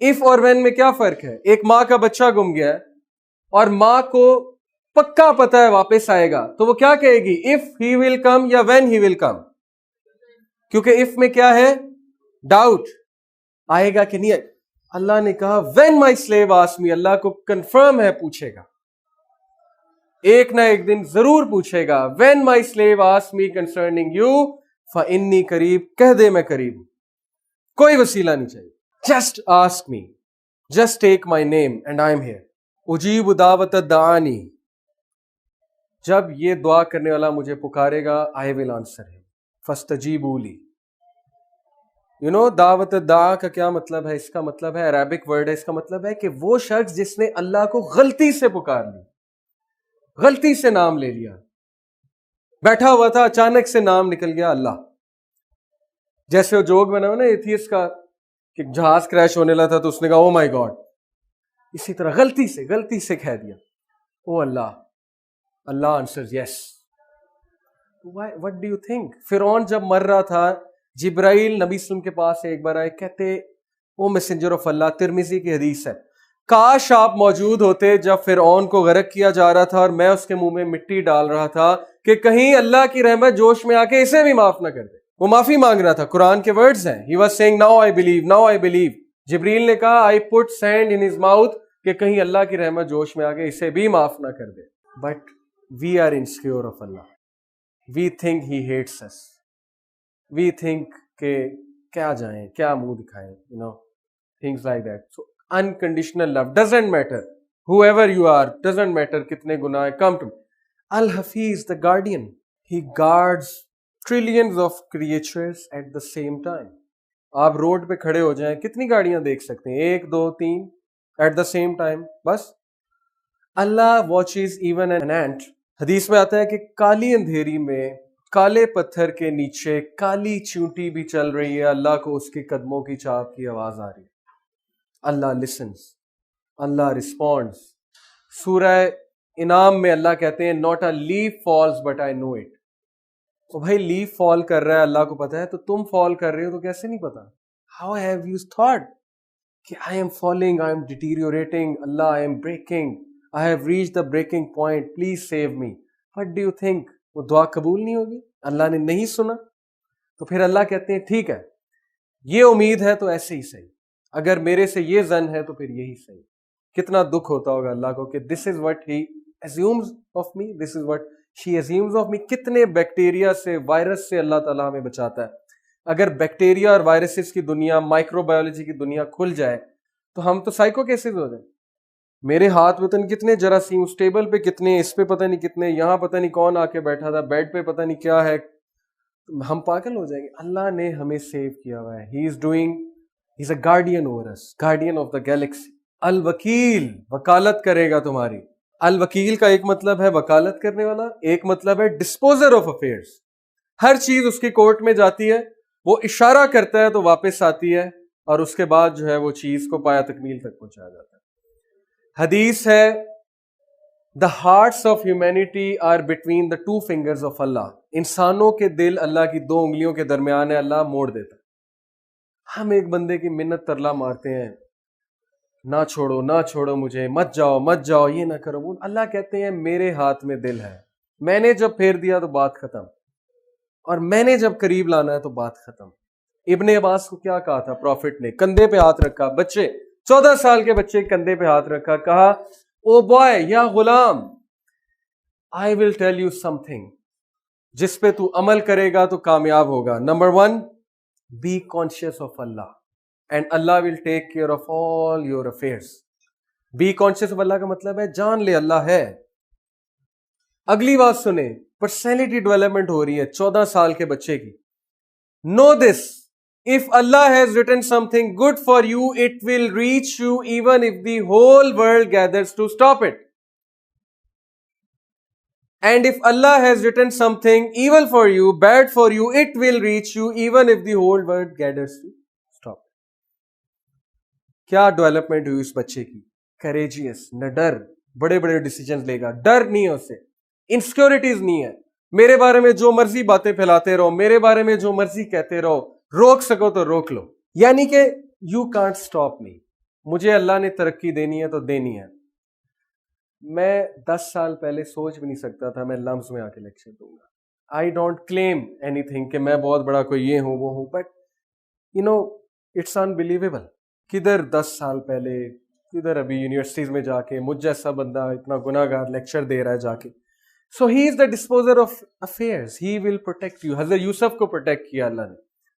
if اور when میں کیا فرق ہے؟ ایک ماں کا بچہ گم گیا ہے اور ماں کو پکا پتا ہے واپس آئے گا, تو وہ کیا کہے گی؟ if he will come یا when he will come. کیونکہ if میں کیا ہے؟ ڈاؤٹ, آئے گا کہ نہیں آئے. اللہ نے کہا when my slave asks me, اللہ کو کنفرم ہے پوچھے گا, ایک نہ ایک دن ضرور پوچھے گا. when my slave asks me concerning you فَإِنِّي قریب, کہہ دے میں قریب ہوں, کوئی وسیلہ نہیں چاہیے. just ask me, just take my name and I am here. اجیب دعوت الدعانی, جب یہ دعا کرنے والا مجھے پکارے گا I will answer him. فَاسْتَجِيبُوا لِي. You know, دعوت الدعا کا کیا مطلب ہے؟ اس کا مطلب ہے, عربک ورڈ ہے, اس کا مطلب ہے کہ وہ شخص جس نے اللہ کو غلطی سے پکار لی, غلطی سے نام لے لیا, بیٹھا ہوا تھا اچانک سے نام نکل گیا اللہ. جیسے وہ جوک بنا ہوا نا ایتھیسٹ کا کہ جہاز کریش ہونے لگا تھا تو اس نے کہا او مائی گاڈ, اسی طرح غلطی سے کہہ دیا او اللہ. اللہ answers yes. What do you think? فرعون جب مر رہا تھا, جبرائیل نبی صلی اللہ علیہ وسلم کے پاس ایک بار آئے, کہتے او میسنجر آف اللہ, ترمذی کی حدیث ہے, کاش آپ موجود ہوتے جب فرعون کو غرق کیا جا رہا تھا اور میں اس کے منہ میں مٹی ڈال رہا تھا کہ کہیں اللہ کی رحمت جوش میں آ کے اسے بھی معاف نہ کر دے. وہ معافی مانگ رہا تھا, قرآن کے ورڈز ہیں. He was saying now I believe. جبریل نے کہا I put sand in his mouth کہ کہیں اللہ کی رحمت جوش میں آ کے اسے بھی معاف نہ کر دے. But we are insecure of Allah. We think He hates us. We think کہ کیا جائیں, کیا منہ دکھائیں, things like that. So unconditional love doesn't matter whoever you are, doesn't matter کتنے گناہ come to me. Al-Hafiz, the guardian, he guards trillions of creatures at the same time. آپ road پہ کھڑے ہو جائیں, کتنی گاڑیاں دیکھ سکتے ہیں, 1 2 3 at the same time, بس. Allah watches even an ant. حدیث میں آتا ہے کہ کالی اندھیری میں کالے پتھر کے نیچے کالی چونٹی بھی چل رہی ہے, اللہ کو اس کے قدموں کی چاپ کی آواز آ رہی ہے. اللہ listens, اللہ responds. سورہ انعام میں اللہ کہتے ہیں not a leaf falls but I know it. تو بھائی لیف فال کر رہا ہے, اللہ کو پتا ہے, تو تم فال کر رہے ہو تو کیسے نہیں پتا؟ How have you thought کہ I am falling, I am deteriorating, Allah I am breaking, I have reached the breaking point, please save me. What do you think? وہ دعا قبول نہیں ہوگی؟ اللہ نے نہیں سنا؟ تو پھر اللہ کہتے ہیں ٹھیک ہے, یہ امید ہے تو ایسے ہی صحیح, اگر میرے سے یہ ظن ہے تو پھر یہی صحیح. کتنا دکھ ہوتا ہوگا اللہ کو کہ this is what he assumes of me, this is what she assumes of me. کتنے بیکٹیریا سے, وائرس سے اللہ تعالیٰ ہمیں بچاتا ہے. اگر بیکٹیریا اور وائرسز کی دنیا, مائکرو بایولوجی کی دنیا کھل جائے تو ہم تو سائیکو کیسز ہو جائیں. میرے ہاتھ میں کتنے جراثیم, اس ٹیبل پہ کتنے, اس پہ پتہ نہیں کتنے, یہاں پتہ نہیں کون آ کے بیٹھا تھا, بیڈ پہ پتہ نہیں کیا ہے, ہم پاگل ہو جائیں گے. اللہ نے ہمیں سیو کیا ہوا ہے. He is a guardian over us, guardian of the galaxy. الوکیل, وکالت کرے گا تمہاری. الوکیل کا ایک مطلب ہے وکالت کرنے والا, ایک مطلب ہے ڈسپوزر آف افیئرس. ہر چیز اس کی کورٹ میں جاتی ہے, وہ اشارہ کرتا ہے تو واپس آتی ہے, اور اس کے بعد جو ہے وہ چیز کو پایا تکمیل تک پہنچایا جاتا ہے. حدیث ہے the hearts of humanity are between the 2 fingers of Allah. انسانوں کے دل اللہ کی 2 انگلیوں کے درمیان ہے, اللہ موڑ دیتا ہے. ہم ایک بندے کی منت ترلا مارتے ہیں, نہ چھوڑو نہ چھوڑو مجھے, مت جاؤ مت جاؤ, یہ نہ کرو وہ. اللہ کہتے ہیں میرے ہاتھ میں دل ہے, میں نے جب پھیر دیا تو بات ختم, اور میں نے جب قریب لانا ہے تو بات ختم. ابن عباس کو کیا کہا تھا پروفٹ نے؟ کندھے پہ ہاتھ رکھا, بچے 14 سال کے بچے کندھے پہ ہاتھ رکھا, کہا او بوائے یا Ghulam, I will tell you something, جس پہ تو عمل کرے گا تو کامیاب ہوگا. Number 1, be conscious of Allah and Allah will take care of all your affairs. Be conscious of Allah کا مطلب ہے جان لے اللہ ہے. اگلی بات سنیں, پرسنالٹی ڈیولپمنٹ ہو رہی ہے 14 سال کے بچے کی. Know this, if Allah has written something good for you, it will reach you even if the whole world gathers to stop it. And if Allah has written something evil for you, bad for you, it will reach you even if the whole world gathers to stop it. کیا development ہوئی اس بچے کی؟ کریجیس, نہ ڈر, بڑے بڑے decisions لے گا, ڈر نہیں ہے اسے, انسیکیورٹیز نہیں ہے. میرے بارے میں جو مرضی باتیں پھیلاتے رہو, میرے بارے میں جو مرضی کہتے رہو, روک سکو تو روک لو. یعنی کہ یو کانٹ اسٹاپ می, مجھے اللہ نے ترقی دینی ہے تو دینی ہے. میں 10 سال پہلے سوچ بھی نہیں سکتا تھا میں لمز میں آ کے لیکچر دوں گا. I don't claim anything کہ میں بہت بڑا کوئی یہ ہوں وہ ہوں, but you know it's unbelievable. کدھر 10 سال پہلے, کدھر ابھی یونیورسٹیز میں جا کے مجھ جیسا بندہ اتنا گناہ گار لیکچر دے رہا ہے جا کے. So he is the disposer of affairs, he will protect you. Hazrat Yusuf کو پروٹیکٹ کیا اللہ نے.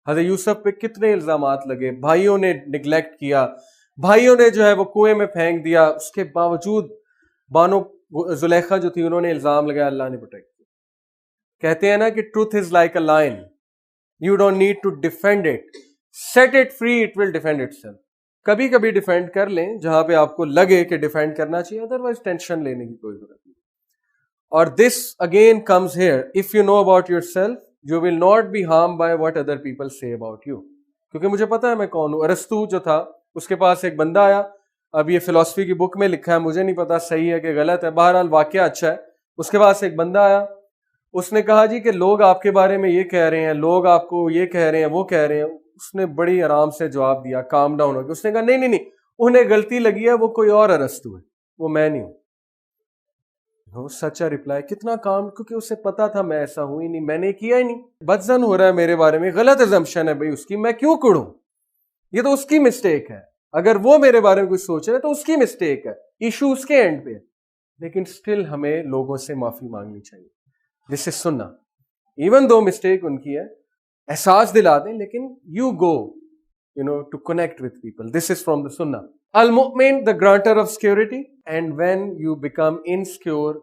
حضرت یوسف پہ کتنے الزامات لگے, بھائیوں نے نگلیکٹ کیا, بھائیوں نے جو ہے وہ کنویں میں پھینک دیا, اس کے باوجود بانو زلیخا جو تھی انہوں نے الزام لگایا, اللہ نے پروٹیکٹ کیا. کہتے ہیں نا کہ truth is like a lion, you don't need to defend it, set it free, it will defend itself. کبھی کبھی ڈیفینڈ کر لیں جہاں پہ آپ کو لگے کہ ڈیفینڈ کرنا چاہیے, ادروائز ٹینشن لینے کی کوئی ضرورت نہیں. اور this again comes here, if you know about yourself you will not be harm by what other people say about you. کیونکہ مجھے پتا ہے میں کون ہوں. ارسطو جو تھا اس کے پاس ایک بندہ آیا, اب یہ فلسفی کی بک میں لکھا ہے, مجھے نہیں پتا صحیح ہے کہ غلط ہے, بہرحال واقعہ اچھا ہے. اس کے پاس ایک بندہ آیا, اس نے کہا جی کہ لوگ آپ کے بارے میں یہ کہہ رہے ہیں, لوگ آپ کو یہ کہہ رہے ہیں, وہ کہہ رہے ہیں. اس نے بڑی آرام سے جواب دیا, کام ڈاؤن ہو گیا. اس نے کہا نہیں, انہیں غلطی لگی ہے, وہ کوئی اور ارسطو ہے, وہ میں نہیں ہوں. وہ سچا رپلائی, کتنا کام, کیونکہ اسے پتا تھا میں ایسا ہوں ہی نہیں, میں نے کیا ہی نہیں. بدظن ہو رہا ہے میرے بارے میں, غلط ازمپشن ہے بھائی اس کی, میں کیوں کڑوں, یہ تو اس کی مسٹیک ہے. اگر وہ میرے بارے میں کچھ سوچ رہے تو اس کی مسٹیک ہے, ایشو اس کے اینڈ پہ. لیکن اسٹل ہمیں لوگوں سے معافی مانگنی چاہیے. دس از سننا. ایون دو مسٹیک ان کی ہے, احساس دلا دیں, لیکن you go to connect with people. This is from the Sunnah. Al-Mu'min, the granter of security, and when you become insecure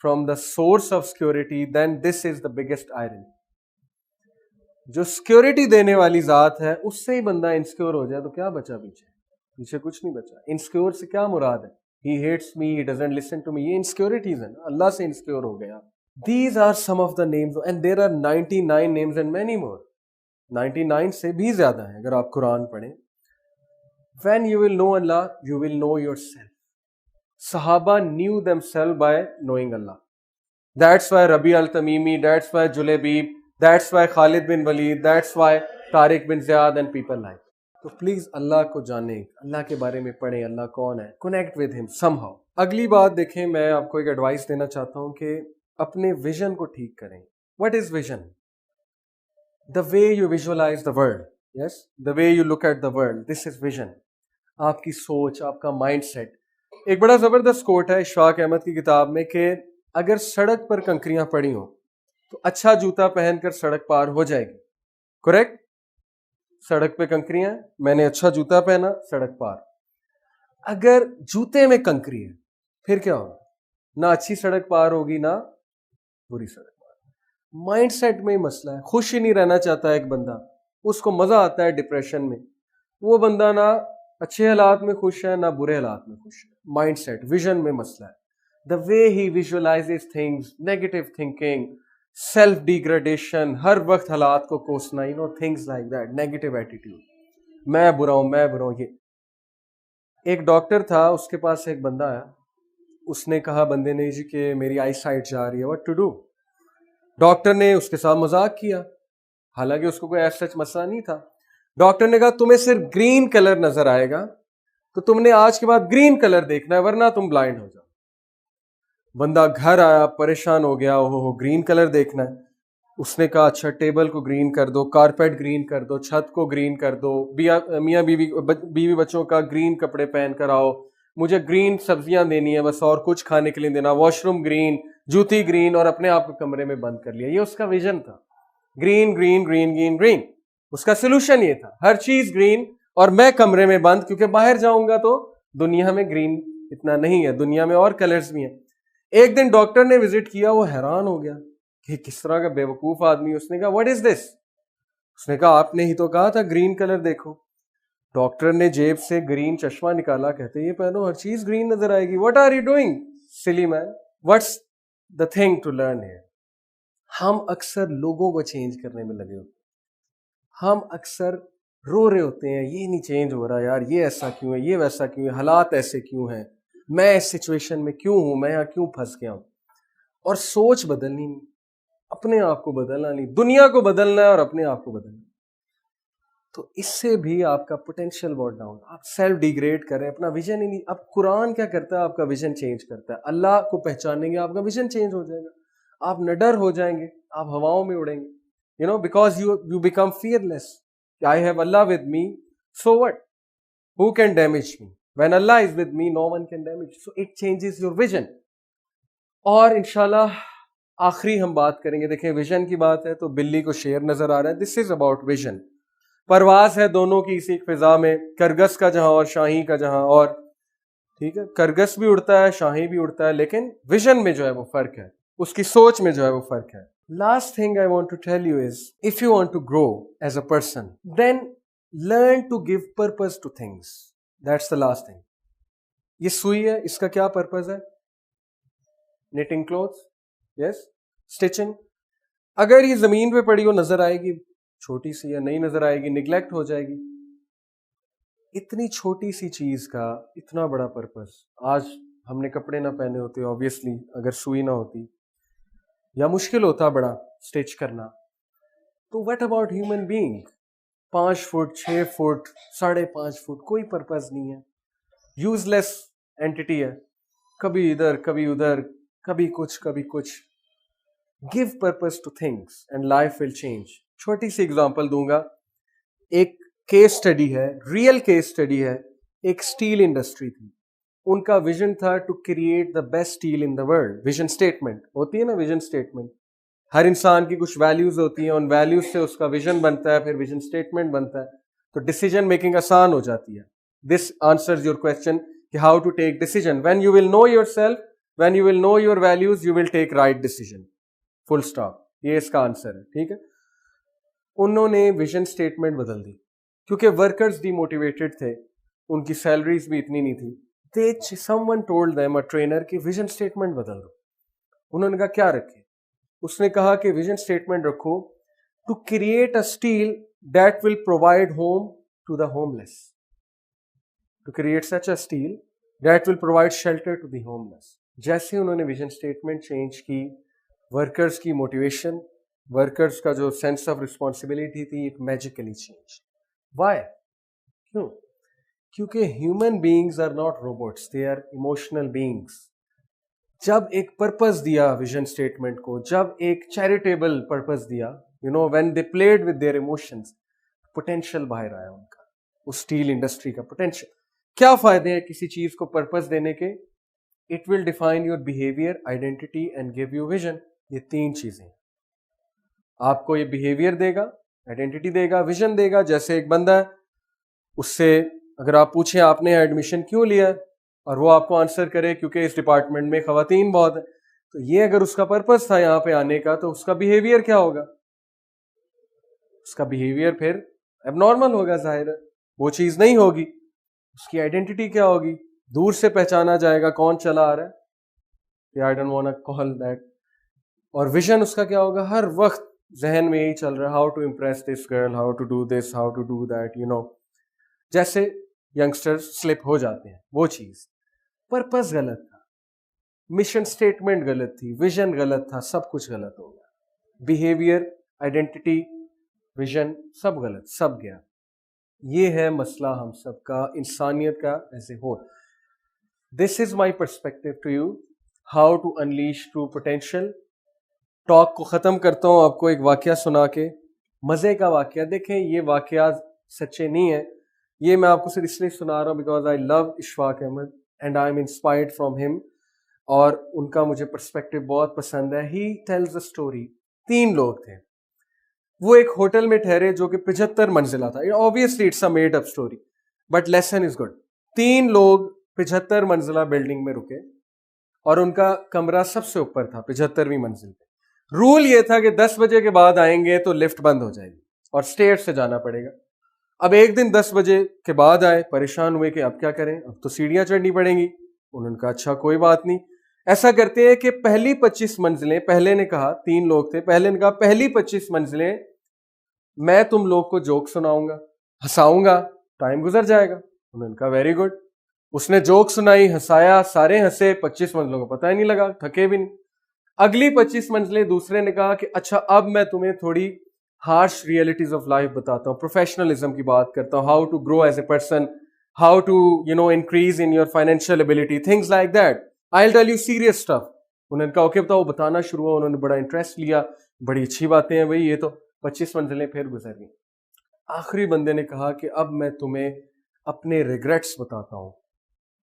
from the source of security, then this is the biggest irony. جو security دینے والی ذات ہے اس سے ہی بندہ insecure ہو جائے تو کیا بچا پیچھے؟ پیچھے کچھ نہیں بچا. انسیکیور سے کیا مراد ہے؟ He hates me, he doesn't listen to me. یہ انسیکیورٹیز ہیں, اللہ سے انسیکیور ہو گیا. These are some of the names, and there are 99 names and many more. 99 سے بھی زیادہ ہیں اگر آپ قرآن پڑھیں. When you will know Allah, you will know yourself. صحابہ knew themselves by knowing Allah. That's why Rabi al-Tamimi, that's why Juleybib, that's why Khalid bin Walid, that's why Tariq bin Ziyad and people like. تو please اللہ کو جانیں, اللہ کے بارے میں پڑھیں, اللہ کون ہے, کنیکٹ ود ہم سم ہاؤ. اگلی بات دیکھیں, میں آپ کو ایک ایڈوائس دینا چاہتا ہوں کہ اپنے ویژن کو ٹھیک کریں. What is vision? The way you visualise the world. Yes, the way you look at the world, this is vision. آپ کی سوچ, آپ کا مائنڈ سیٹ. ایک بڑا زبردست کوٹ ہے اشفاق احمد کی کتاب میں کہ اگر سڑک پر کنکریاں پڑی ہوں تو اچھا جوتا پہن کر سڑک پار ہو جائے گی. کریکٹ؟ سڑک پہ کنکریاں, میں نے اچھا جوتا پہنا, سڑک پار. اگر جوتے میں کنکری ہے پھر کیا ہوگا؟ نہ اچھی سڑک پار ہوگی نہ بری سڑک پار. مائنڈ سیٹ میں ہی مسئلہ ہے. خوش ہی نہیں رہنا چاہتا ایک بندہ, اس کو مزہ آتا ہے ڈپریشن میں. وہ بندہ نہ اچھے حالات میں خوش ہے نہ برے حالات میں خوش ہے. مائنڈ سیٹ, ویژن میں مسئلہ ہے. The way he visualizes things, negative thinking, self degradation, ہر وقت حالات کو کوسنا, things like that, negative attitude, میں برا ہوں میں برا ہوں. یہ ایک ڈاکٹر تھا, اس کے پاس ایک بندہ آیا, اس نے کہا بندے نے جی کہ میری آئی سائٹ جا رہی ہے, واٹ ٹو ڈو. ڈاکٹر نے اس کے ساتھ مذاق کیا, حالانکہ اس کو کوئی ایسا سچ مسئلہ نہیں تھا. ڈاکٹر نے کہا تمہیں صرف گرین کلر نظر آئے گا تو تم نے آج کے بعد گرین کلر دیکھنا ہے ورنہ تم بلائنڈ ہو جاؤ. بندہ گھر آیا, پریشان ہو گیا, گرین کلر دیکھنا ہے. اس نے کہا اچھا ٹیبل کو گرین کر دو, کارپیٹ گرین کر دو, چھت کو گرین کر دو, میاں بیوی بچوں کا گرین کپڑے پہن کر آؤ, مجھے گرین سبزیاں دینی ہے بس اور کچھ کھانے کے لیے دینا, واش روم گرین, جوتی گرین, اور اپنے آپ کو کمرے میں بند کر لیا. یہ اس کا ویژن تھا, green green green green green. اس کا سلوشن یہ تھا ہر چیز گرین اور میں کمرے میں بند, کیونکہ باہر جاؤں گا تو دنیا میں گرین اتنا نہیں ہے, دنیا میں اور کلرز بھی ہیں. ایک دن ڈاکٹر نے وزٹ کیا, وہ حیران ہو گیا کہ کس طرح کا بیوقوف آدمی. اس نے کہا واٹ از دس؟ اس نے کہا آپ نے ہی تو کہا تھا گرین کلر دیکھو. ڈاکٹر نے جیب سے گرین چشمہ نکالا, کہتے یہ پہنو ہر چیز گرین نظر آئے گی. What are you doing silly man? What's the thing to learn here? ہم اکثر لوگوں کو چینج کرنے میں لگے ہوتے ہیں. ہم اکثر رو رہے ہوتے ہیں یہ نہیں چینج ہو رہا یار, یہ ایسا کیوں ہے, یہ ویسا کیوں ہے, حالات ایسے کیوں ہیں, میں اس سچویشن میں کیوں ہوں, میں یہاں کیوں پھنس گیا ہوں. اور سوچ بدلنی نہیں, اپنے آپ کو بدلنا نہیں, دنیا کو بدلنا ہے اور اپنے آپ کو بدلنا. تو اس سے بھی آپ کا پوٹینشیل بہت ڈاؤن, آپ سیلف ڈیگریڈ کریں, اپنا ویژن ہی نہیں. اب قرآن کیا کرتا ہے, آپ کا ویژن چینج کرتا ہے. اللہ کو پہچانیں گے آپ کا ویژن چینج ہو جائے گا, آپ نڈر ہو جائیں گے, آپ ہواؤں میں اڑیں گے. Because you become fearless. I have Allah with me, so what? Who can damage me? When Allah is with me, no one can damage. So it changes your vision. اور انشاءاللہ آخری ہم بات کریں گے. دیکھیں ویژن کی بات ہے تو بلی کو شیر نظر آ رہا ہے. This is about vision. پرواز ہے دونوں کی اسی فضا میں, کرگس کا جہاں اور شاہی کا جہاں. اور ٹھیک ہے, کرگس بھی اڑتا ہے, شاہی بھی اڑتا ہے, لیکن ویژن میں جو ہے وہ فرق ہے, اس کی سوچ میں جو ہے وہ فرق ہے. Last thing I want to tell you is, if you want to grow as a person, then learn to give purpose to things. That's the last thing. یہ سوئی ہے, اس کا کیا پرپز ہے؟ knitting clothes, yes, stitching. اگر یہ زمین پہ پڑی ہو نظر آئے گی چھوٹی سی, یا نہیں نظر آئے گی نیگلیکٹ ہو جائے گی. اتنی چھوٹی سی چیز کا اتنا بڑا پرپز. آج ہم نے کپڑے نہ پہنے ہوتے obviously اگر سوئی نہ ہوتی, یا مشکل ہوتا بڑا سٹچ کرنا. تو what about human being? 5 foot 6 foot 5.5 foot, کوئی پرپز نہیں ہے, یوز لیس اینٹی ہے, کبھی ادھر کبھی ادھر, کبھی کچھ کبھی کچھ. Give purpose to things and life will change. چھوٹی سی اگزامپل دوں گا, ایک کیس اسٹڈی ہے, ریئل کیس اسٹڈی ہے. ایک اسٹیل انڈسٹری تھی, ان کا ویژن تھا to create the best steel in the world. Vision statement ہوتی ہے نا, ویژن اسٹیٹمنٹ, ہر انسان کی کچھ ویلیوز ہوتی ہیں, ان ویلیوز سے اس کا ویژن بنتا ہے, پھر ویژن اسٹیٹمنٹ بنتا ہے, تو ڈیسیجن میکنگ آسان ہو جاتی ہے. دس آنسرز یور کویسچن کہ how to take decision. When you will know yourself, when you will know your values, you will take right decision. Full stop. یہ اس کا آنسر ہے. ٹھیک ہے. انہوں نے ویژن اسٹیٹمنٹ بدل دی کیونکہ ورکرز ڈی موٹیویٹڈ تھے, ان کی سیلریز بھی اتنی نہیں تھی. someone told them, a trainer, کہ ویژن اسٹیٹمنٹ بدل دو. انہوں نے کہا کیا رکھے؟ اس نے کہا کہ ویژن اسٹیٹمنٹ رکھو to create a steel that will provide home to the homeless. To create such a steel that will provide shelter to the homeless. جیسے انہوں نے ویژن اسٹیٹمنٹ چینج کی, ورکرز کی motivation, workers کا جو sense of responsibility تھی, it magically change. Why? کیوں؟ کیونکہ human beings are not robots, they are emotional beings. جب ایک پرپز دیا ویژن اسٹیٹمنٹ کو, جب ایک چیریٹیبل پرپز دیا, when they played with their emotions, potential باہر آیا ان کا, اس اسٹیل انڈسٹری کا پوٹینشیل. کیا فائدے ہیں کسی چیز کو پرپز دینے کے؟ It will define your behaviour, identity and give you vision. یہ تین چیزیں آپ کو یہ بیہیویئر دے گا, آئیڈینٹی دے گا, ویژن دے گا. جیسے ایک بندہ ہے, اس سے اگر آپ پوچھیں آپ نے ایڈمیشن کیوں لیا, اور وہ آپ کو آنسر کرے کیونکہ اس ڈپارٹمنٹ میں خواتین بہت ہیں, تو یہ اگر اس کا پرپز تھا یہاں پہ آنے کا, تو اس کا بیہیویئر کیا ہوگا؟ اس کا بیہیویئر پھر اب نارمل ہوگا, ظاہر ہے وہ چیز نہیں ہوگی. اس کی آئیڈینٹی کیا ہوگی؟ دور سے پہچانا جائے گا کون چلا آ رہا ہے, I don't want to call that. اور ویژن اس کا کیا ہوگا؟ ہر وقت ذہن میں یہی چل رہا ہے, how to impress this girl, how to do this, how to do that. جیسے ینگسٹر سلپ ہو جاتے ہیں, وہ چیز. پرپز غلط تھا, مشن اسٹیٹمنٹ غلط تھی, ویژن غلط تھا, سب کچھ غلط ہو گیا. بیہیویئر, آئیڈینٹی, ویژن سب غلط, سب گیا. یہ ہے مسئلہ ہم سب کا, انسانیت کا as a whole. This is my perspective to you, how to unleash true potential. Talk کو ختم کرتا ہوں آپ کو ایک واقعہ سنا کے, مزے کا واقعہ. دیکھیں یہ واقعات سچے نہیں ہیں, یہ میں آپ کو صرف اس لیے سنا رہا ہوں because I love Ashfaq Ahmed and I am inspired from him, اور ان کا مجھے پرسپیکٹو بہت پسند ہے. ہی ٹیلز اے اسٹوری. 3 لوگ تھے, وہ ایک ہوٹل میں ٹھہرے جو کہ 75 منزلہ تھا. obviously it's a made up story but lesson is good. 3 لوگ 75 منزلہ بلڈنگ میں رکے, اور ان کا کمرہ سب سے اوپر تھا 75ویں منزل پہ. رول یہ تھا کہ 10 بجے کے بعد آئیں گے تو لفٹ بند ہو جائے گی اور اسٹیئر سے جانا پڑے گا. اب ایک دن 10 بجے کے بعد آئے, پریشان ہوئے کہ اب کیا کریں, اب تو سیڑھیاں چڑھنی پڑیں گی. انہوں نے کہا اچھا کوئی بات نہیں, ایسا کرتے ہیں کہ پہلی 25 منزلیں, پہلے نے کہا 3 لوگ تھے, پہلے نے کہا پہلی 25 منزلیں میں تم لوگ کو جوک سناؤں گا, ہنساؤں گا, ٹائم گزر جائے گا. انہوں نے کہا ویری گڈ. اس نے جوک سنائی, ہنسایا, سارے ہنسے, 25 منزلوں کو پتہ ہی نہیں لگا, تھکے بھی نہیں. اگلی 25 منزلیں دوسرے نے کہا کہ اچھا اب میں تمہیں تھوڑی ہارش ریئلٹیز آف لائف بتاتا ہوں, پروفیشنلزم کی بات کرتا ہوں, how to grow as a person, how to increase in your financial ability, things like that. I will tell you serious stuff. انہوں نے کہا اوکے بتاؤ, بتانا شروع ہوا. انہوں نے بڑا انٹرسٹ لیا, بڑی اچھی باتیں ہیں بھائی, یہ تو 25 منزلیں پھر گزر گئیں. آخری بندے نے کہا کہ اب میں تمہیں اپنے ریگریٹس بتاتا ہوں,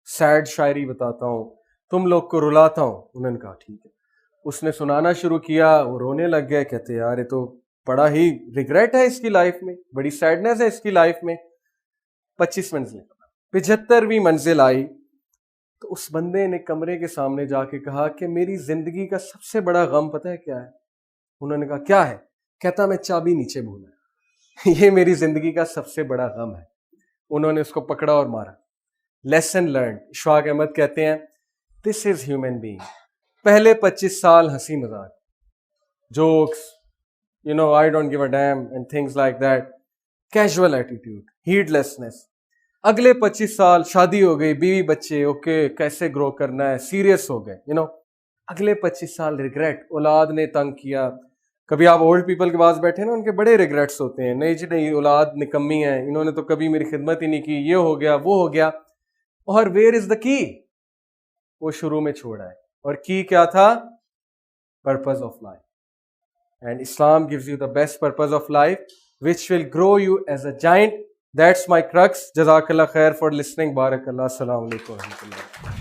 سیڈ شاعری بتاتا ہوں, تم لوگ کو رلاتا ہوں. انہوں نے کہا ٹھیک ہے. اس نے سنانا شروع کیا, وہ رونے لگ گئے, کہتے یار یہ تو بڑا ہی ریگریٹ ہے اس کی لائف میں, بڑی سیڈنس ہے اس کی لائف میں. 25 منزلیں, 75ویں منزل آئی تو اس بندے نے کمرے کے سامنے جا کے کہا کہ میری زندگی کا سب سے بڑا غم پتہ ہے کیا ہے؟ انہوں نے کہا کیا ہے؟ کہتا میں چابی نیچے بھولا, یہ میری زندگی کا سب سے بڑا غم ہے. انہوں نے اس کو پکڑا اور مارا. Lesson learned. اشفاق احمد کہتے ہیں دس از ہیومن بینگ. پہلے 25 سال ہنسی مذاق, jokes, I don't give a damn and things like that, casual attitude, heedlessness. اگلے 25 سال شادی ہو گئی, بیوی بچے, اوکے کیسے گرو کرنا ہے, سیریس ہو گئے. اگلے 25 سال ریگریٹ, اولاد نے تنگ کیا. کبھی آپ اولڈ پیپل کے پاس بیٹھے نا, ان کے بڑے ریگریٹس ہوتے ہیں, نہیں جی نہیں اولاد نکمی ہے, انہوں نے تو کبھی میری خدمت ہی نہیں کی, یہ ہو گیا وہ ہو گیا. اور ویئر از دا کی؟ وہ شروع میں چھوڑا ہے, اور کی کیا تھا؟ Purpose of life. And Islam gives you the best purpose of life, which will grow you as a giant That's my crux. Jazakallah khair for listening. Barakallah. Assalamu alaikum wa rahmatullah.